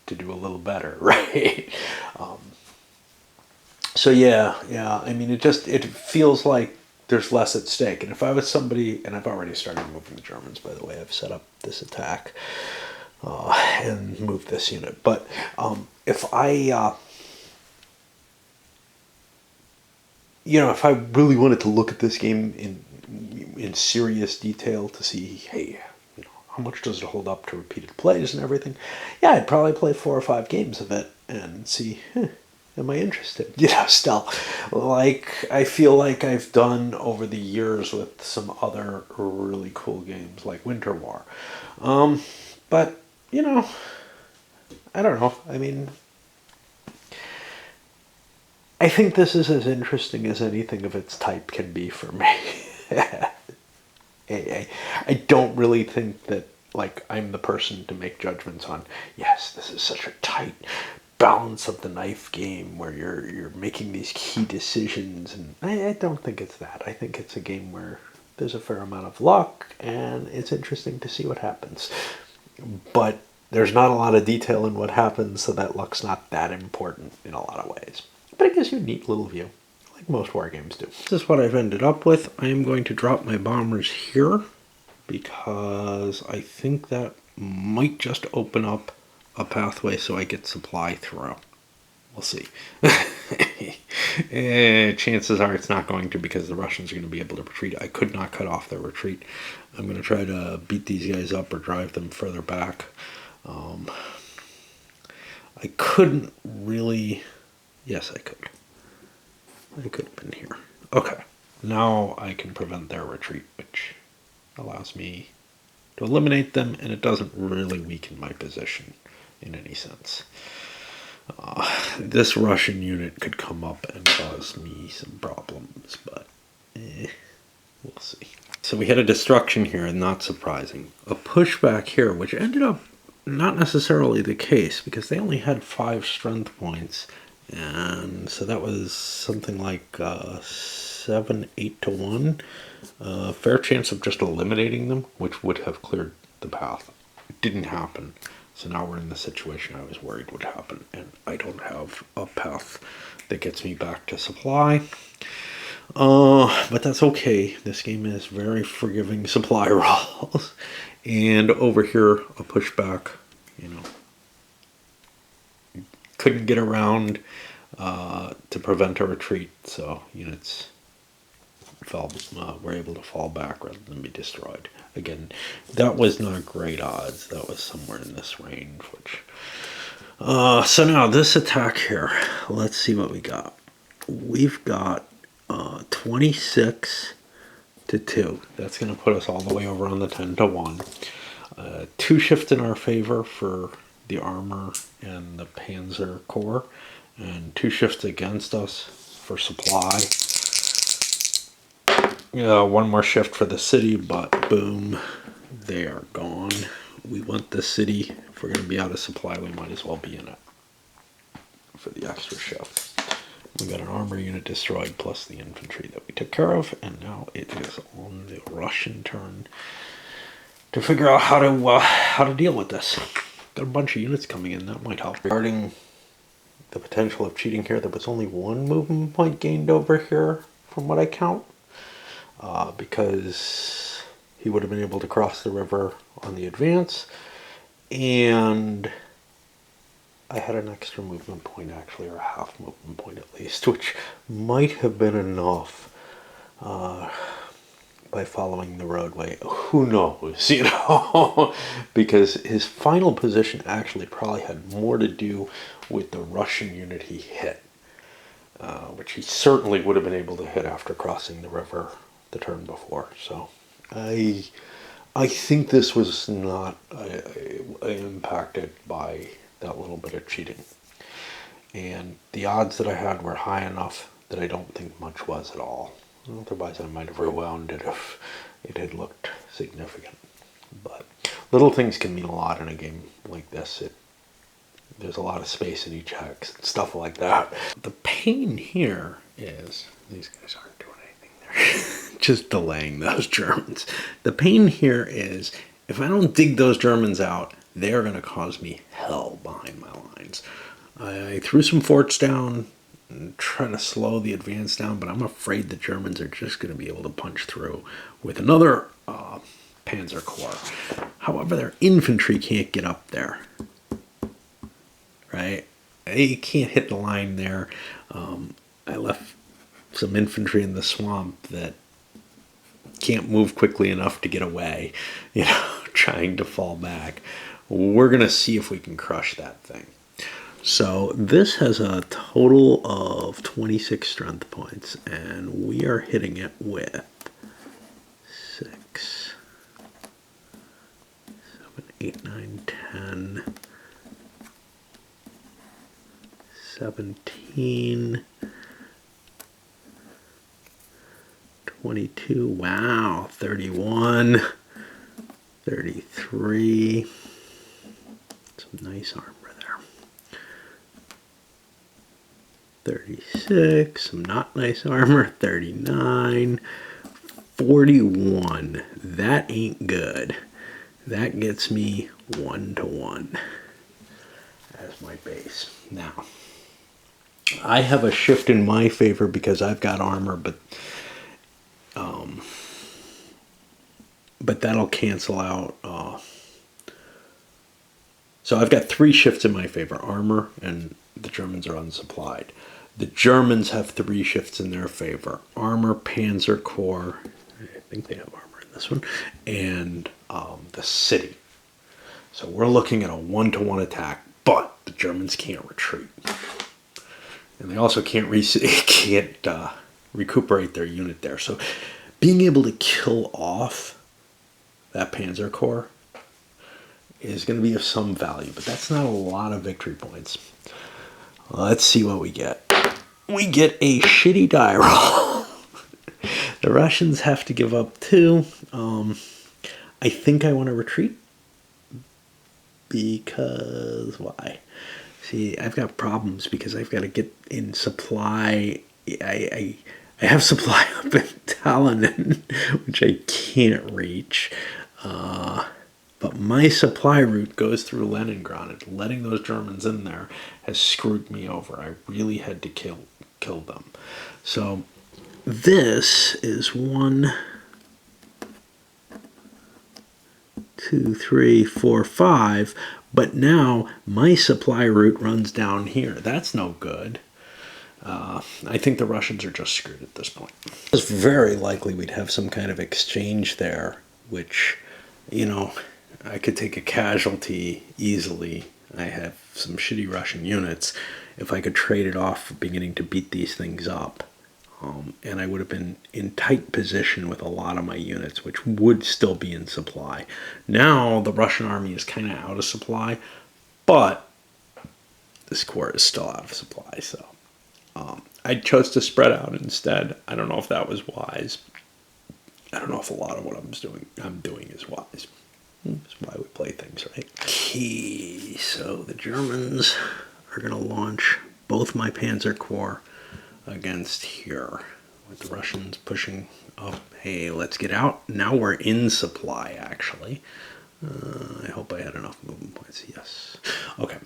to do a little better, right? So yeah. I mean, it feels like there's less at stake. And if I was somebody, and I've already started moving the Germans, by the way, I've set up this attack and moved this unit. But if I, if I really wanted to look at this game in serious detail to see, hey, how much does it hold up to repeated plays and everything? Yeah, I'd probably play 4 or 5 games of it and see, am I interested? Still, like I feel like I've done over the years with some other really cool games like Winter War. But, I don't know. I mean, I think this is as interesting as anything of its type can be for me. I don't really think that I'm the person to make judgments on, yes, this is such a tight balance of the knife game where you're making these key decisions, and I don't think it's that. I think it's a game where there's a fair amount of luck and it's interesting to see what happens. But there's not a lot of detail in what happens, so that luck's not that important in a lot of ways. But it gives you a neat little view, like most war games do. This is what I've ended up with. I am going to drop my bombers here because I think that might just open up a pathway so I get supply through. We'll see. Chances are it's not going to, because the Russians are going to be able to retreat. I could not cut off their retreat. I'm going to try to beat these guys up or drive them further back. I couldn't really... Yes, I could. I could have been here. Okay. Now I can prevent their retreat, which allows me to eliminate them, and it doesn't really weaken my position in any sense. This Russian unit could come up and cause me some problems, but we'll see. So we had a destruction here, and not surprising. A pushback here, which ended up not necessarily the case, because they only had 5 strength points, and so that was something like 7-8 to 1. Fair chance of just eliminating them, which would have cleared the path. It didn't happen. So now we're in the situation I was worried would happen, and I don't have a path that gets me back to supply. But that's okay. This game is very forgiving supply rolls. And over here, a pushback, couldn't get around to prevent a retreat, so units were able to fall back rather than be destroyed. Again, that was not great odds. That was somewhere in this range. So now this attack here, let's see what we got. We've got 26 to 2. That's going to put us all the way over on the 10 to 1. 2 shifts in our favor for the armor and the Panzer Corps, and 2 shifts against us for supply. 1 more shift for the city, but boom, they are gone. we want the city. If we're going to be out of supply, we might as well be in it for the extra shift. We got an armor unit destroyed plus the infantry that we took care of, and now it is on the Russian turn to figure out how to deal with this. Got a bunch of units coming in, that might help. Regarding the potential of cheating here, there was only one movement point gained over here from what I count, because he would have been able to cross the river on the advance, and I had an extra movement point actually, or a half movement point at least, which might have been enough by following the roadway. Who knows, you know? Because his final position actually probably had more to do with the Russian unit he hit, which he certainly would have been able to hit after crossing the river the turn before. So I think this was not impacted by that little bit of cheating. And the odds that I had were high enough that I don't think much was at all. Otherwise, I might have rewound it if it had looked significant. But little things can mean a lot in a game like this. There's a lot of space in each hex and stuff like that. The pain here is these guys aren't doing anything there. Just delaying those Germans. The pain here is if I don't dig those Germans out, they're going to cause me hell behind my lines. I threw some forts down and trying to slow the advance down, but I'm afraid the Germans are just going to be able to punch through with another Panzer Corps. However, their infantry can't get up there, right? They can't hit the line there. I left some infantry in the swamp that can't move quickly enough to get away, you know, trying to fall back. We're going to see if we can crush that thing. So this has a total of 26 strength points, and we are hitting it with 6, 7, 8, 9, 10, 17, 22, wow, 31, 33, some nice armor there. 36, some not nice armor, 39, 41. That ain't good. That gets me 1-1 as my base. Now, I have a shift in my favor because I've got armor, but that'll cancel out. So I've got 3 shifts in my favor: armor, and the Germans are unsupplied. The Germans have 3 shifts in their favor: armor, Panzer Corps, I think they have armor in this one, and the city. So we're looking at a 1-to-1 attack, but the Germans can't retreat. And they also can't recuperate their unit there. So being able to kill off that Panzer Corps is going to be of some value, but that's not a lot of victory points. Let's see what we get. We get a shitty die roll. The Russians have to give up 2. I think I want to retreat. Because why? See, I've got problems because I've got to get in supply. I have supply up in Tallinn, which I can't reach. But my supply route goes through Leningrad, and letting those Germans in there has screwed me over. I really had to kill them. So this is 1, 2, 3, 4, 5. But now my supply route runs down here. That's no good. I think the Russians are just screwed at this point. It's very likely we'd have some kind of exchange there, which, you know, I could take a casualty easily. I have some shitty Russian units. If I could trade it off for beginning to beat these things up. And I would have been in tight position with a lot of my units, which would still be in supply. Now the Russian army is kind of out of supply, but this corps is still out of supply. So I chose to spread out instead. I don't know if that was wise. I don't know if a lot of what I'm doing is wise. That's why we play things, right? Okay, so the Germans are going to launch both my Panzer Corps against here, with the Russians pushing up. Hey, let's get out. Now we're in supply, actually. I hope I had enough movement points. Yes. Okay.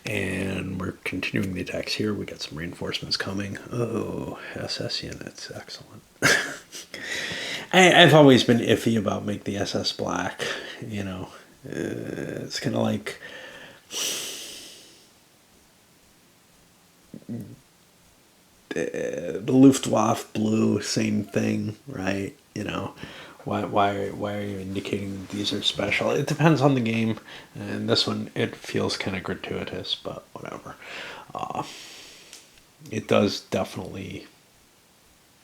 And we're continuing the attacks here. We got some reinforcements coming. Oh, SS units. Excellent. I've always been iffy about make the SS black. You know, it's kind of like the Luftwaffe blue, same thing, right? You know, why are you indicating these are special? It depends on the game, and this one it feels kind of gratuitous, but whatever. It does definitely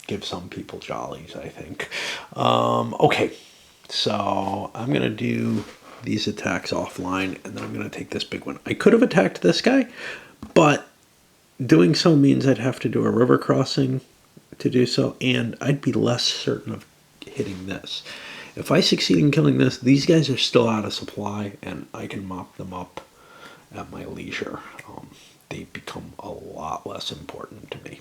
give some people jollies, I think. Okay, so I'm gonna do these attacks offline, and then I'm gonna take this big one. I could have attacked this guy, but doing so means I'd have to do a river crossing to do so, and I'd be less certain of hitting this. If I succeed in killing this, these guys are still out of supply, and I can mop them up at my leisure. They become a lot less important to me.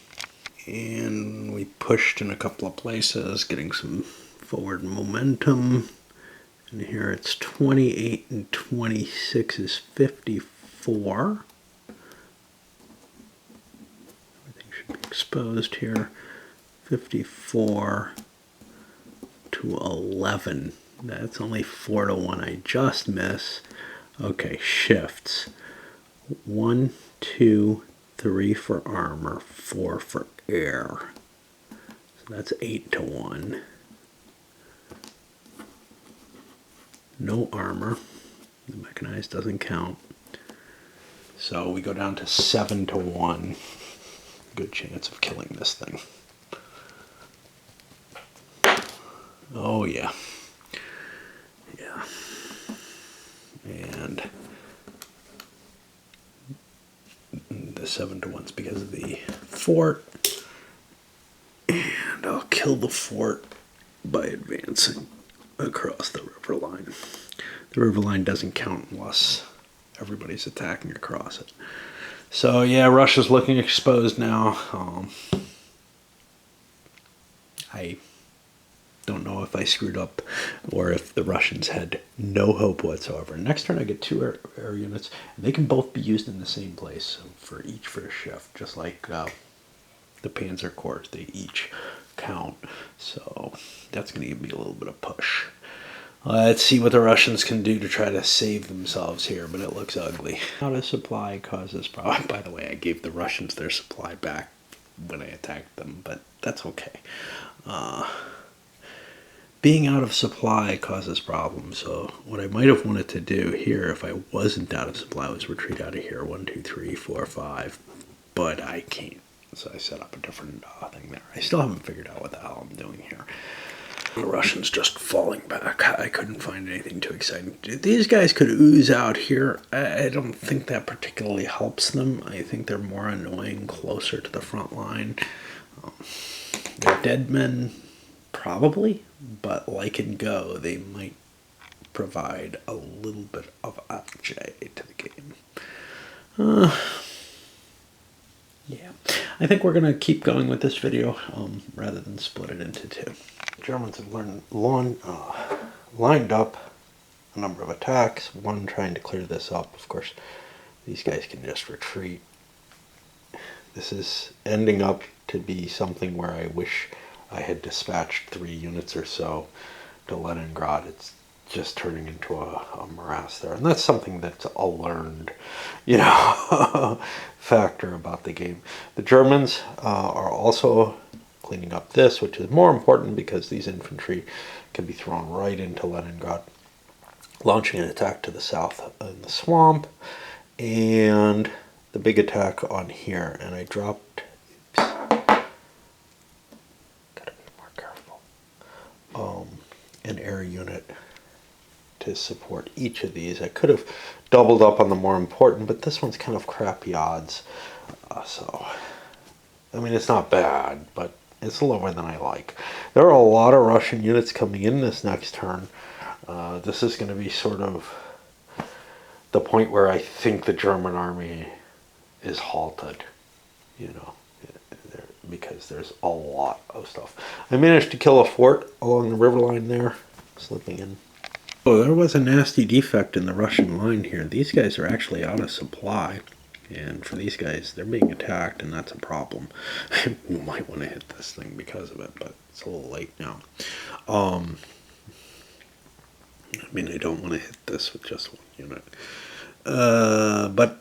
And we pushed in a couple of places, getting some forward momentum. And here it's 28 and 26 is 54. Everything should be exposed here. 54 to 11. That's only 4 to 1. I just miss. Okay, shifts. 1, 2, 3 for armor, 4 for air. So that's 8 to 1. No armor. The mechanized doesn't count. So we go down to 7 to 1. Good chance of killing this thing. Oh yeah. Yeah. And the 7 to 1's because of the fort. And I'll kill the fort by advancing across the river line. The river line doesn't count unless everybody's attacking across it. So yeah, Russia's looking exposed now. I don't know if I screwed up or if the Russians had no hope whatsoever. Next turn I get 2 air units, and they can both be used in the same place for each for a shift, just like the Panzer Corps. They each count. So that's going to give me a little bit of push. Let's see what the Russians can do to try to save themselves here, but it looks ugly. Out of supply causes problem. By the way, I gave the Russians their supply back when I attacked them, but that's okay. Being out of supply causes problems, so what I might have wanted to do here if I wasn't out of supply was retreat out of here. 1, 2, 3, 4, 5, but I can't. So I set up a different thing there. I still haven't figured out what the hell I'm doing here. The Russians just falling back. I couldn't find anything too exciting. These guys could ooze out here. I don't think that particularly helps them. I think they're more annoying closer to the front line. They're dead men, probably, but like and go, they might provide a little bit of upside to the game. Yeah, I think we're going to keep going with this video rather than split it into 2. The Germans have lined up a number of attacks, one trying to clear this up. Of course, these guys can just retreat. This is ending up to be something where I wish I had dispatched 3 units or so to Leningrad. It's just turning into a morass there. And that's something that's a learned, factor about the game. The Germans are also cleaning up this, which is more important because these infantry can be thrown right into Leningrad, launching an attack to the south in the swamp, and the big attack on here. And I dropped, oops, gotta be more careful, an air unit to support each of these. I could have doubled up on the more important, but this one's kind of crappy odds. So, I mean, it's not bad, but it's lower than I like. There are a lot of Russian units coming in this next turn, This is going to be sort of the point where I think the German army is halted, you know, because there's a lot of stuff. I managed to kill a fort along the river line there, slipping in. Oh, there was a nasty defect in the Russian line here. These guys are actually out of supply. And for these guys, they're being attacked, and that's a problem. You might want to hit this thing because of it, but it's a little late now. I mean, I don't want to hit this with just one unit. But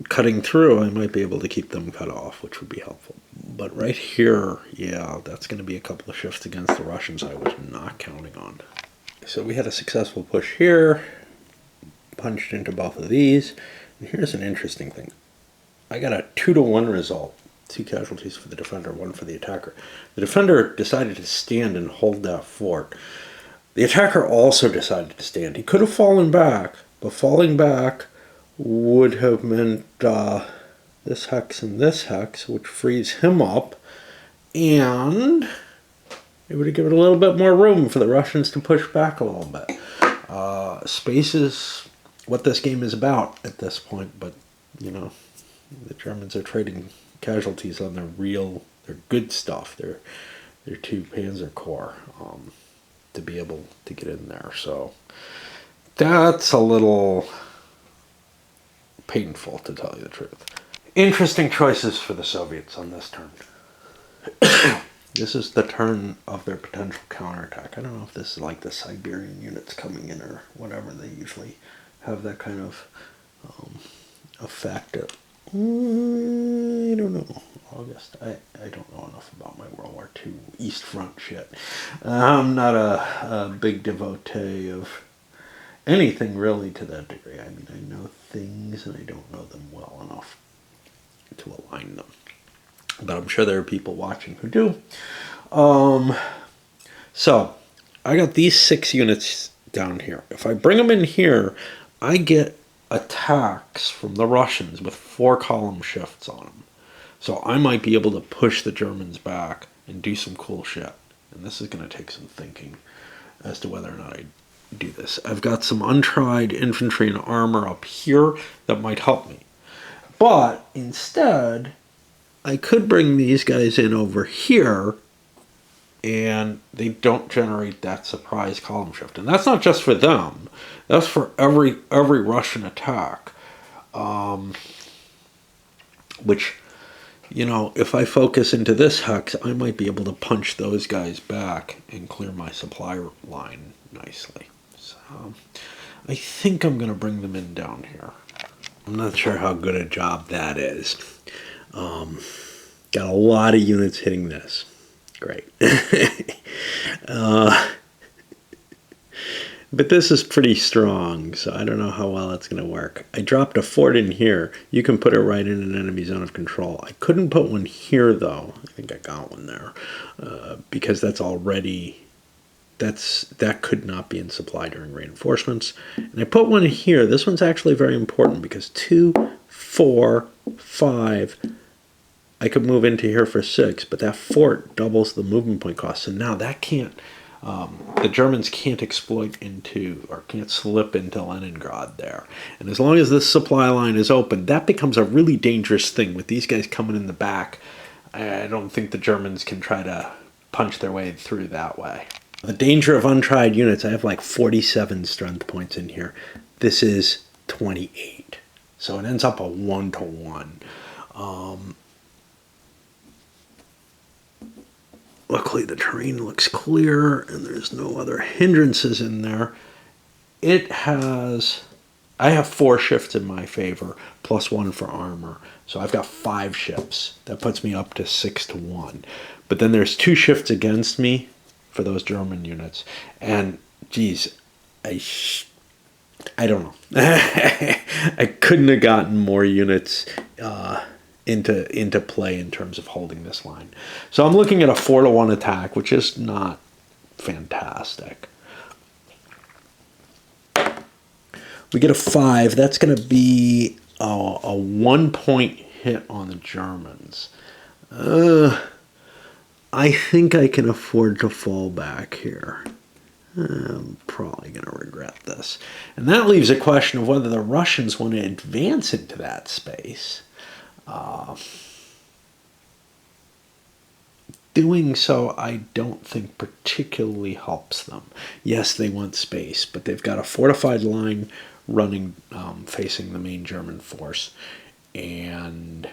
cutting through, I might be able to keep them cut off, which would be helpful. But right here, yeah, that's going to be a couple of shifts against the Russians I was not counting on. So we had a successful push here, punched into both of these. And here's an interesting thing. I got a 2-to-1 result. 2 casualties for the defender, 1 for the attacker. The defender decided to stand and hold that fort. The attacker also decided to stand. He could have fallen back, but falling back would have meant this hex and this hex, which frees him up, and it would have given a little bit more room for the Russians to push back a little bit. Space is what this game is about at this point, but, you know, the Germans are trading casualties on their good stuff, their 2 Panzer Corps, to be able to get in there. So that's a little painful, to tell you the truth. Interesting choices for the Soviets on this turn. This is the turn of their potential counterattack. I don't know if this is like the Siberian units coming in or whatever. They usually have that kind of effect. I don't know. August. I don't know enough about my World War II East Front shit. I'm not a big devotee of anything really to that degree. I mean, I know things and I don't know them well enough to align them. But I'm sure there are people watching who do. So I got these 6 units down here. If I bring them in here, I get attacks from the Russians with 4 column shifts on them. So I might be able to push the Germans back and do some cool shit. And this is going to take some thinking as to whether or not I do this. I've got some untried infantry and armor up here that might help me. But instead, I could bring these guys in over here, and they don't generate that surprise column shift. And that's not just for them. That's for every Russian attack. Which, you know, if I focus into this hex, I might be able to punch those guys back and clear my supply line nicely. So I think I'm going to bring them in down here. I'm not sure how good a job that is. Got a lot of units hitting this. Great. But this is pretty strong, so I don't know how well it's going to work. I dropped a fort in here. You can put it right in an enemy zone of control. I couldn't put one here, though. I think I got one there. Because that's already... That could not be in supply during reinforcements. And I put one here. This one's actually very important because 2, 4, 5... I could move into here for 6, but that fort doubles the movement point cost. So now that can't, the Germans can't exploit into, or can't slip into Leningrad there. And as long as this supply line is open, that becomes a really dangerous thing. With these guys coming in the back, I don't think the Germans can try to punch their way through that way. The danger of untried units, I have like 47 strength points in here. This is 28. So it ends up a 1-to-1. Luckily, the terrain looks clear, and there's no other hindrances in there. I have 4 shifts in my favor, plus 1 for armor. So I've got 5 ships. That puts me up to 6-to-1. But then there's 2 shifts against me for those German units. And, geez, I don't know. I couldn't have gotten more units into play in terms of holding this line. So I'm looking at a 4-to-1 attack, which is not fantastic. We get a 5. That's going to be a 1-point hit on the Germans. I think I can afford to fall back here. I'm probably going to regret this. And that leaves a question of whether the Russians want to advance into that space. Doing so, I don't think particularly helps them. Yes, they want space, but they've got a fortified line running facing the main German force, and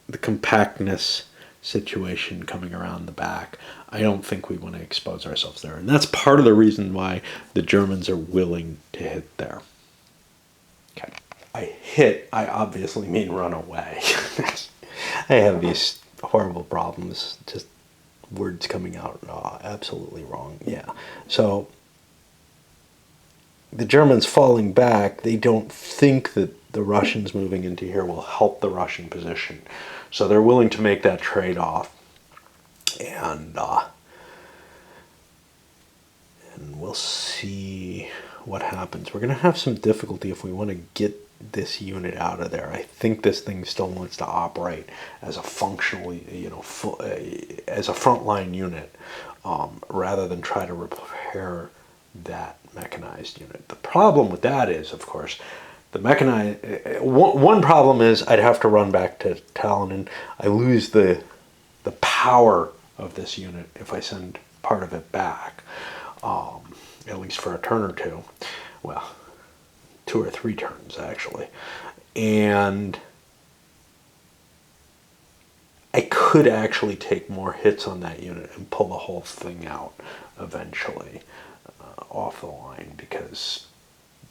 the compactness situation coming around the back. I don't think we want to expose ourselves there, and that's part of the reason why the Germans are willing to hit there. Okay, I obviously mean run away. I have these horrible problems, just words coming out absolutely wrong. Yeah. So the Germans falling back, they don't think that the Russians moving into here will help the Russian position. So they're willing to make that trade-off. And we'll see what happens. We're going to have some difficulty if we want to get this unit out of there. I think this thing still wants to operate as a functionally, as a frontline unit, rather than try to repair that mechanized unit. The problem with that is, of course, the mechanized. One problem is I'd have to run back to Tallinn, and I lose the power of this unit if I send part of it back, at least for a turn or two. Well, 2 or 3 turns actually, and I could actually take more hits on that unit and pull the whole thing out eventually off the line, because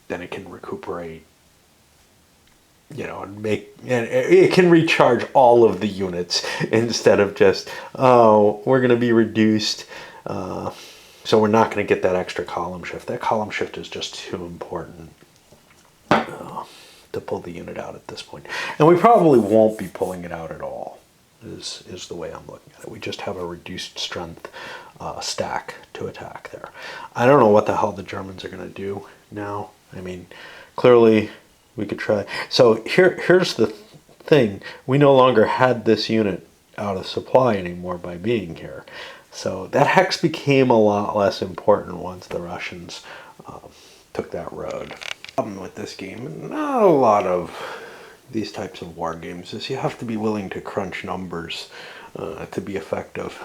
then it can recuperate, and it can recharge all of the units instead of just, we're going to be reduced, so we're not going to get that extra column shift. That column shift is just too important to pull the unit out at this point. And we probably won't be pulling it out at all, is the way I'm looking at it. We just have a reduced strength stack to attack there. I don't know what the hell the Germans are going to do now. I mean, clearly we could try. So here's the thing. We no longer had this unit out of supply anymore by being here. So that hex became a lot less important once the Russians took that road. The problem with this game, and not a lot of these types of war games, is you have to be willing to crunch numbers to be effective.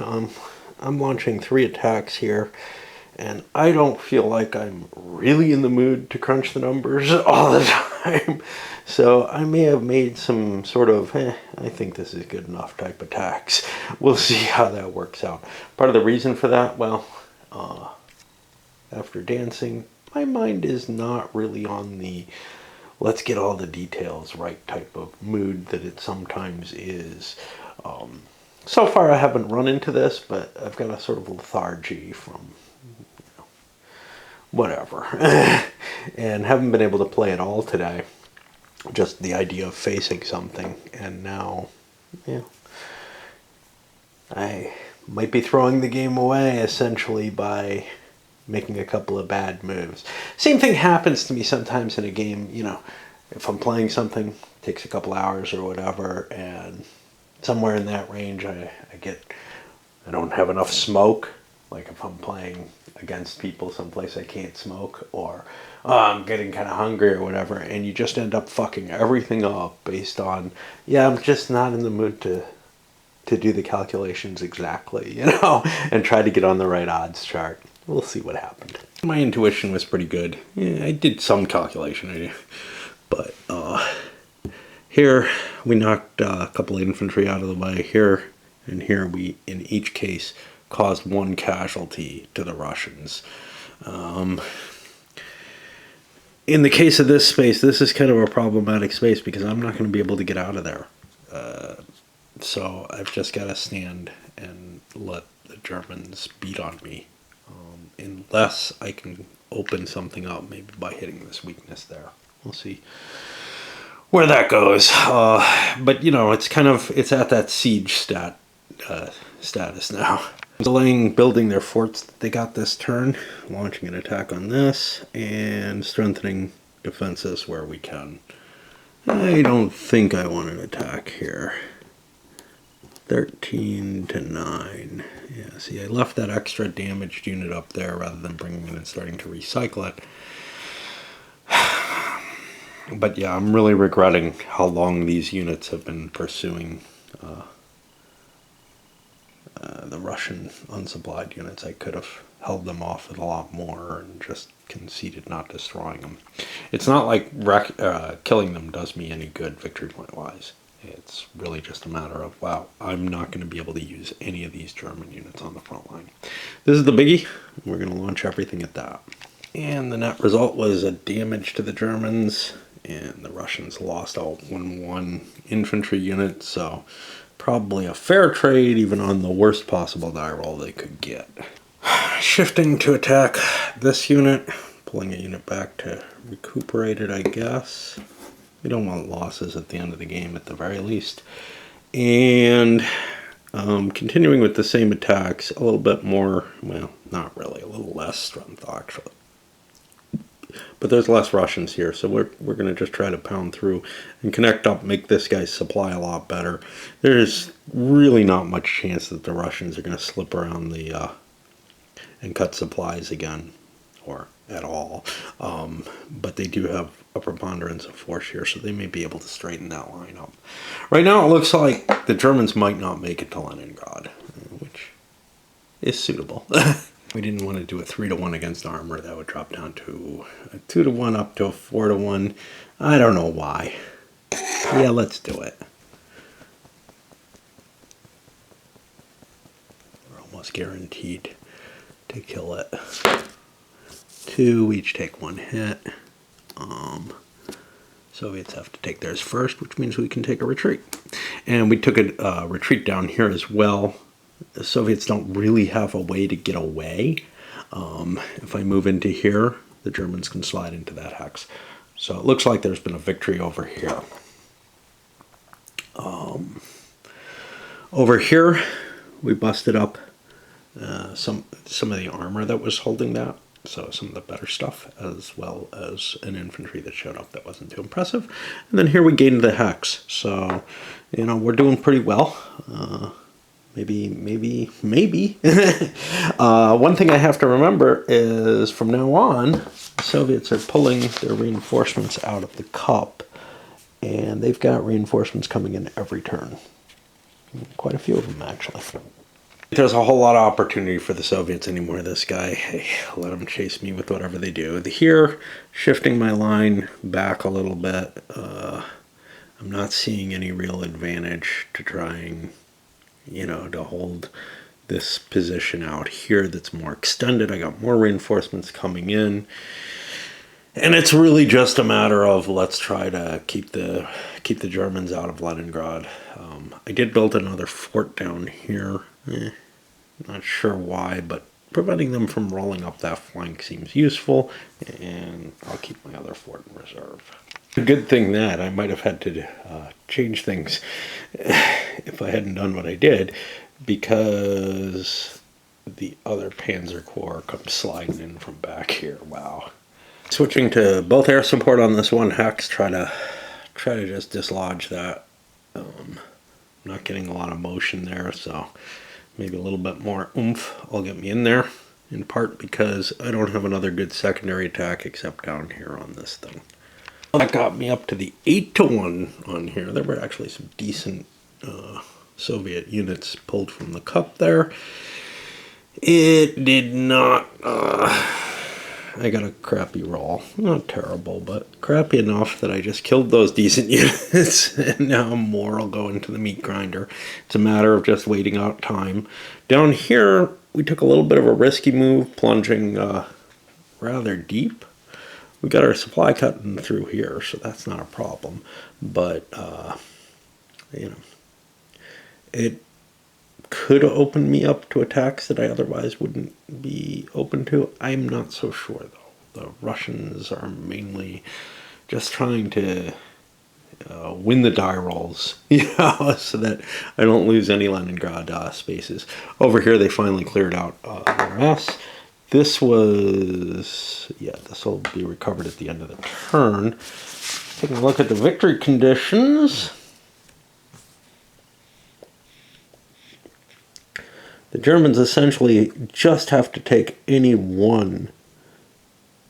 I'm launching 3 attacks here, and I don't feel like I'm really in the mood to crunch the numbers all the time. So I may have made some sort of, I think this is good enough type attacks. We'll see how that works out. Part of the reason for that, well, after dancing, my mind is not really on the let's get all the details right type of mood that it sometimes is. So far I haven't run into this, but I've got a sort of lethargy from whatever. And haven't been able to play at all today. Just the idea of facing something, and now, I might be throwing the game away essentially by making a couple of bad moves. Same thing happens to me sometimes in a game, if I'm playing something, it takes a couple hours or whatever, and somewhere in that range I don't have enough smoke, like if I'm playing against people someplace I can't smoke, or I'm getting kind of hungry or whatever, and you just end up fucking everything up based on, I'm just not in the mood to do the calculations exactly, and try to get on the right odds chart. We'll see what happened. My intuition was pretty good. I did some calculation, but here we knocked a couple of infantry out of the way. Here and here we, in each case, caused 1 casualty to the Russians. In the case of this space, this is kind of a problematic space because I'm not going to be able to get out of there. So I've just got to stand and let the Germans beat on me. Unless I can open something up, maybe by hitting this weakness there. We'll see where that goes. But it's at that siege status now. Delaying building their forts that they got this turn, launching an attack on this, and strengthening defenses where we can. I don't think I want an attack here. 13-9. Yeah, see, I left that extra damaged unit up there rather than bringing it and starting to recycle it. But yeah, I'm really regretting how long these units have been pursuing the Russian unsupplied units. I could have held them off with a lot more and just conceded not destroying them. It's not like killing them does me any good victory point wise. It's really just a matter of, wow, I'm not going to be able to use any of these German units on the front line. This is the biggie. We're going to launch everything at that. And the net result was a damage to the Germans, and the Russians lost all 1-1 infantry units, so probably a fair trade even on the worst possible die roll they could get. Shifting to attack this unit, pulling a unit back to recuperate it, I guess. We don't want losses at the end of the game at the very least. And continuing with the same attacks, a little bit more, well, not really, a little less strength actually. But there's less Russians here, so we're going to just try to pound through and connect up, make this guy's supply a lot better. There's really not much chance that the Russians are going to slip around the and cut supplies again, or at all. But they do have a preponderance of force here, so they may be able to straighten that line up. Right now it looks like the Germans might not make it to Leningrad, which is suitable. We didn't want to do a 3-1 against armor. That would drop down to a 2-1 up to a 4-1. I don't know why. Yeah, let's do it. We're almost guaranteed to kill it. 2, we each take 1 hit. Soviets have to take theirs first, which means we can take a retreat. And we took a retreat down here as well. The Soviets don't really have a way to get away. If I move into here, the Germans can slide into that hex. So it looks like there's been a victory over here. Over here, we busted up some of the armor that was holding that. So some of the better stuff, as well as an infantry that showed up that wasn't too impressive. And then here we gained the hex. So, you know, we're doing pretty well. Maybe. One thing I have to remember is from now on, the Soviets are pulling their reinforcements out of the cup. And they've got reinforcements coming in every turn. Quite a few of them, actually. There's a whole lot of opportunity for the Soviets anymore. This guy, hey, let them chase me with whatever they do. Here, shifting my line back a little bit. I'm not seeing any real advantage to trying, you know, to hold this position out here that's more extended. I got more reinforcements coming in. And it's really just a matter of let's try to keep the Germans out of Leningrad. I did build another fort down here. Not sure why, but preventing them from rolling up that flank seems useful, and I'll keep my other fort in reserve. A good thing that I might have had to change things if I hadn't done what I did, because the other Panzer Corps comes sliding in from back here. Wow. Switching to both air support on this one hex, try to just dislodge that. Not getting a lot of motion there, so maybe a little bit more oomph will get me in there, in part because I don't have another good secondary attack except down here on this thing. That got me up to the 8-1 on here. There were actually some decent Soviet units pulled from the cup there. It did not... I got a crappy roll. Not terrible, but crappy enough that I just killed those decent units, and now more will go into the meat grinder. It's a matter of just waiting out time. Down here, we took a little bit of a risky move, plunging rather deep. We got our supply cutting through here, so that's not a problem. But, you know, it could open me up to attacks that I otherwise wouldn't be open to. I'm not so sure, though. The Russians are mainly just trying to win the die rolls, you know, so that I don't lose any Leningrad spaces. Over here, they finally cleared out their mess. This was, yeah, this will be recovered at the end of the turn. Taking a look at the victory conditions. Germans essentially just have to take any one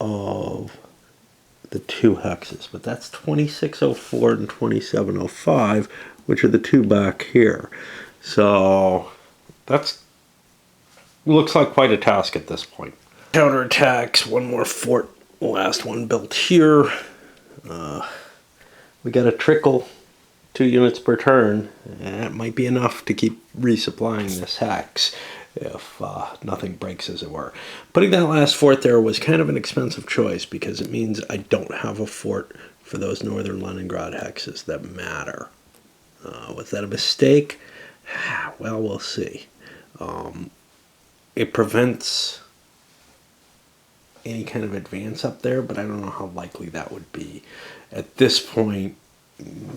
of the two hexes, but that's 2604 and 2705, which are the two back here. So that's looks like quite a task at this point. Counterattacks, one more fort, last one built here. We got a trickle, 2 units per turn, and that might be enough to keep resupplying this hex if nothing breaks, as it were. Putting that last fort there was kind of an expensive choice because it means I don't have a fort for those northern Leningrad hexes that matter. Was that a mistake? Well, we'll see. It prevents any kind of advance up there, but I don't know how likely that would be. At this point,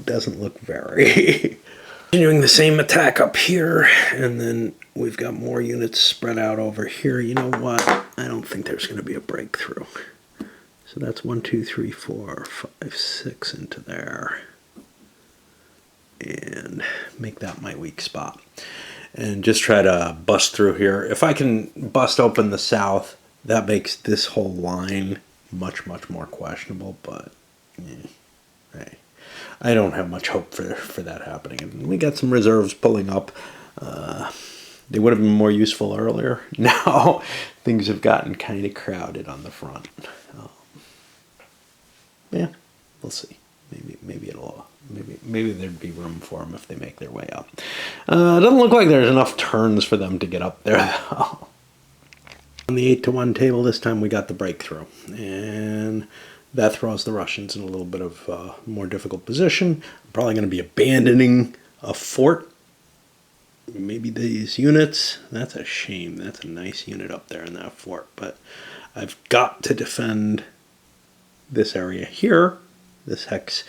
doesn't look very. Continuing the same attack up here, and then we've got more units spread out over here. You know what? I don't think there's going to be a breakthrough. So that's 1, 2, 3, 4, 5, 6 into there. And make that my weak spot. And just try to bust through here. If I can bust open the south, that makes this whole line much, much more questionable. But, hey. I don't have much hope for that happening. And we got some reserves pulling up. They would have been more useful earlier. Now things have gotten kind of crowded on the front. Yeah, we'll see. Maybe there'd be room for them if they make their way up. It doesn't look like there's enough turns for them to get up there, though. On the 8-to-1 table this time we got the breakthrough. And that throws the Russians in a little bit of a more difficult position. I'm probably going to be abandoning a fort. Maybe these units. That's a shame. That's a nice unit up there in that fort. But I've got to defend this area here. This hex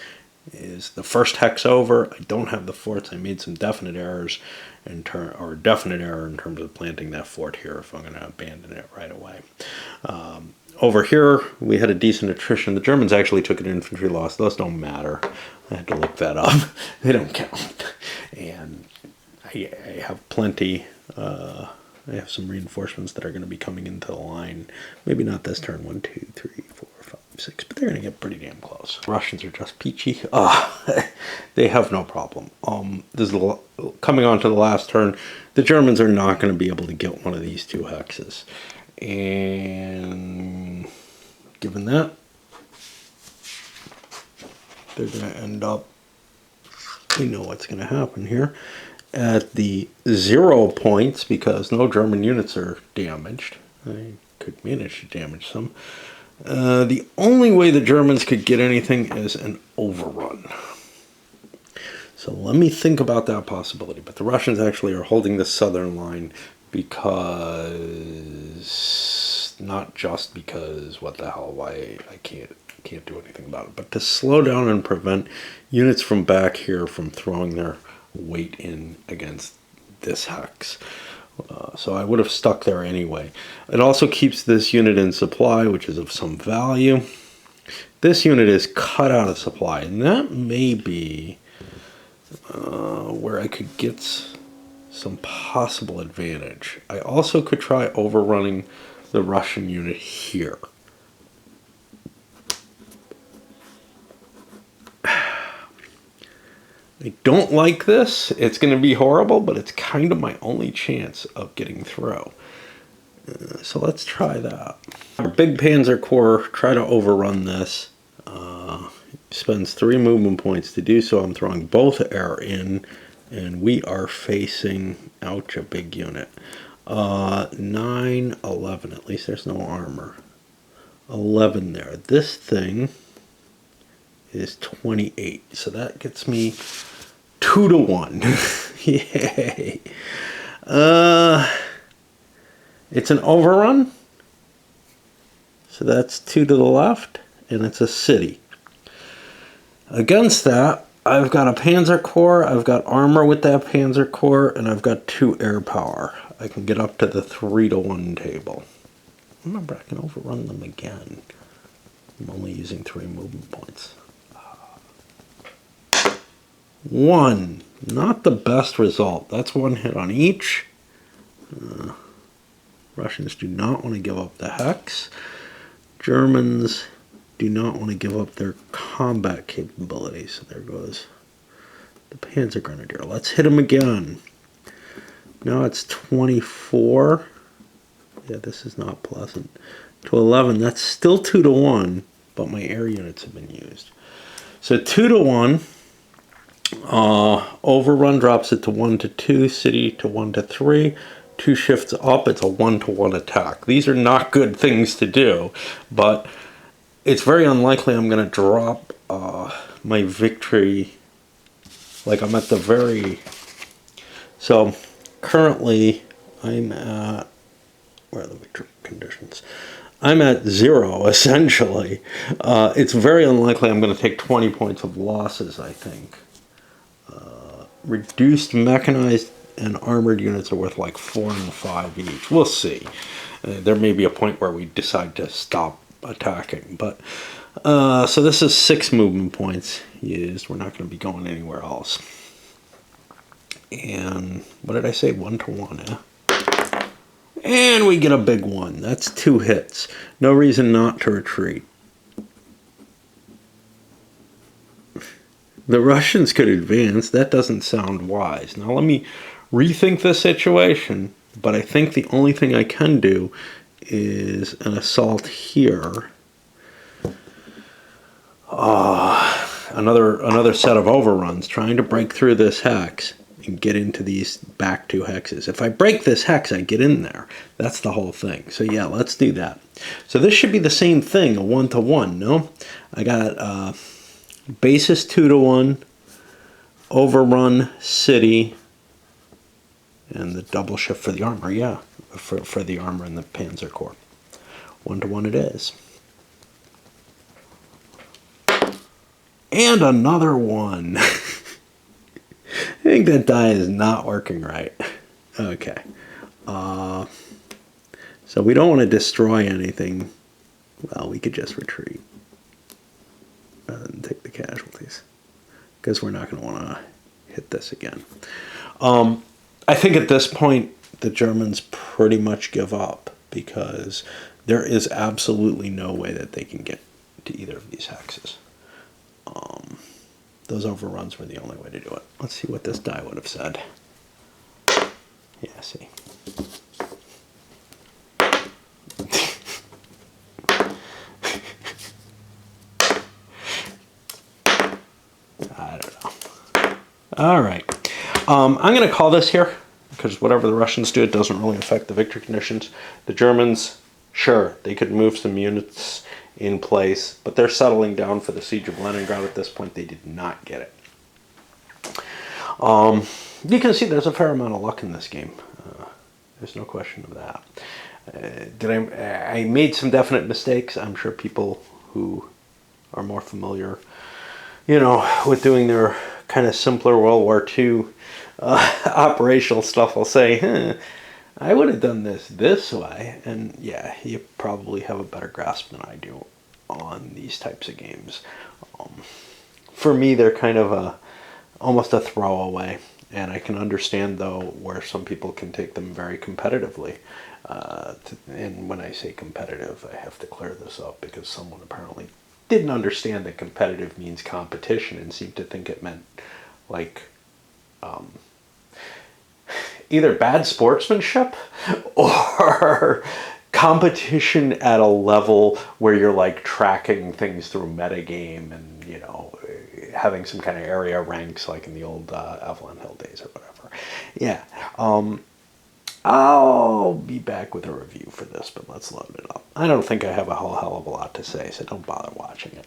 is the first hex over. I don't have the forts. I made some definite errors definite error in terms of planting that fort here if I'm going to abandon it right away. Over here, we had a decent attrition. The Germans actually took an infantry loss. Those don't matter. I had to look that up. They don't count. And I have plenty. I have some reinforcements that are going to be coming into the line. Maybe not this turn. 1, 2, 3, 4, 5, 6. But they're going to get pretty damn close. Russians are just peachy. They have no problem. This is coming on to the last turn. The Germans are not going to be able to get one of these two hexes. And given that, they're going to end up, we know what's going to happen here, at the 0 points because no German units are damaged. I could manage to damage some. The only way the Germans could get anything is an overrun. So let me think about that possibility. But the Russians actually are holding the southern line because, not just because, what the hell, why I can't do anything about it, but to slow down and prevent units from back here from throwing their weight in against this hex. So I would have stuck there anyway. It also keeps this unit in supply, which is of some value. This unit is cut out of supply, and that may be where I could get some possible advantage. I also could try overrunning the Russian unit here. I don't like this. It's going to be horrible, but it's kind of my only chance of getting through. So let's try that. Our big Panzer Corps, try to overrun this. Spends 3 movement points to do so. I'm throwing both air in, and we are facing, ouch, a big unit. 9, 11, at least there's no armor. 11 there. This thing is 28, so that gets me 2-to-1. Yay. It's an overrun, so that's 2 to the left, and it's a city. Against that, I've got a Panzer Corps, I've got armor with that Panzer Corps, and I've got 2 air power. I can get up to the 3-to-1 table. Remember, I can overrun them again. I'm only using 3 movement points. 1. Not the best result. That's 1 hit on each. Russians do not want to give up the hex. Germans do not want to give up their combat capabilities. So there goes the Panzer Grenadier. Let's hit him again. Now it's 24. Yeah, this is not pleasant. To 11. That's still 2-1, but my air units have been used. So 2-1. Overrun drops it to 1-2. City to 1-3. 2 shifts up. It's a 1-1 attack. These are not good things to do, but it's very unlikely I'm going to drop my victory. Like I'm at the very... So currently I'm at... Where are the victory conditions? I'm at 0, essentially. It's very unlikely I'm going to take 20 points of losses, I think. Reduced mechanized and armored units are worth like 4 and 5 each. We'll see. There may be a point where we decide to stop attacking. But so this is 6 movement points used. We're not going to be going anywhere else. And what did I say? 1-1, yeah? And we get a big one. That's 2 hits. No reason not to retreat. The Russians could advance. That doesn't sound wise. Now let me rethink the situation. But I think the only thing I can do is an assault here. Another set of overruns. Trying to break through this hex and get into these back 2 hexes. If I break this hex, I get in there. That's the whole thing. So yeah, let's do that. So this should be the same thing, a 1-1, no? I got basis 2-1, overrun city, and the double shift for the armor, yeah. For the armor and the Panzer Corps. 1-1 it is. And another one. I think that die is not working right. Okay. So we don't want to destroy anything. Well, we could just retreat rather than take the casualties, because we're not going to want to hit this again. I think at this point the Germans pretty much give up, because there is absolutely no way that they can get to either of these hexes. Those overruns were the only way to do it. Let's see what this die would have said. Yeah, see. I don't know. All right. I'm going to call this here, because whatever the Russians do, it doesn't really affect the victory conditions. The Germans, sure, they could move some units in place, but they're settling down for the siege of Leningrad at this point. They did not get it. You can see there's a fair amount of luck in this game. There's no question of that. I made some definite mistakes. I'm sure people who are more familiar, with doing their kind of simpler World War II operational stuff will say, I would have done this way. And yeah, you probably have a better grasp than I do on these types of games. For me, they're kind of almost a throwaway. And I can understand, though, where some people can take them very competitively. And when I say competitive, I have to clear this up, because someone apparently didn't understand that competitive means competition and seemed to think it meant, like, either bad sportsmanship or competition at a level where you're like tracking things through metagame and, having some kind of area ranks like in the old Avalon Hill days or whatever. Yeah. I'll be back with a review for this, but let's load it up. I don't think I have a whole hell of a lot to say, so don't bother watching it.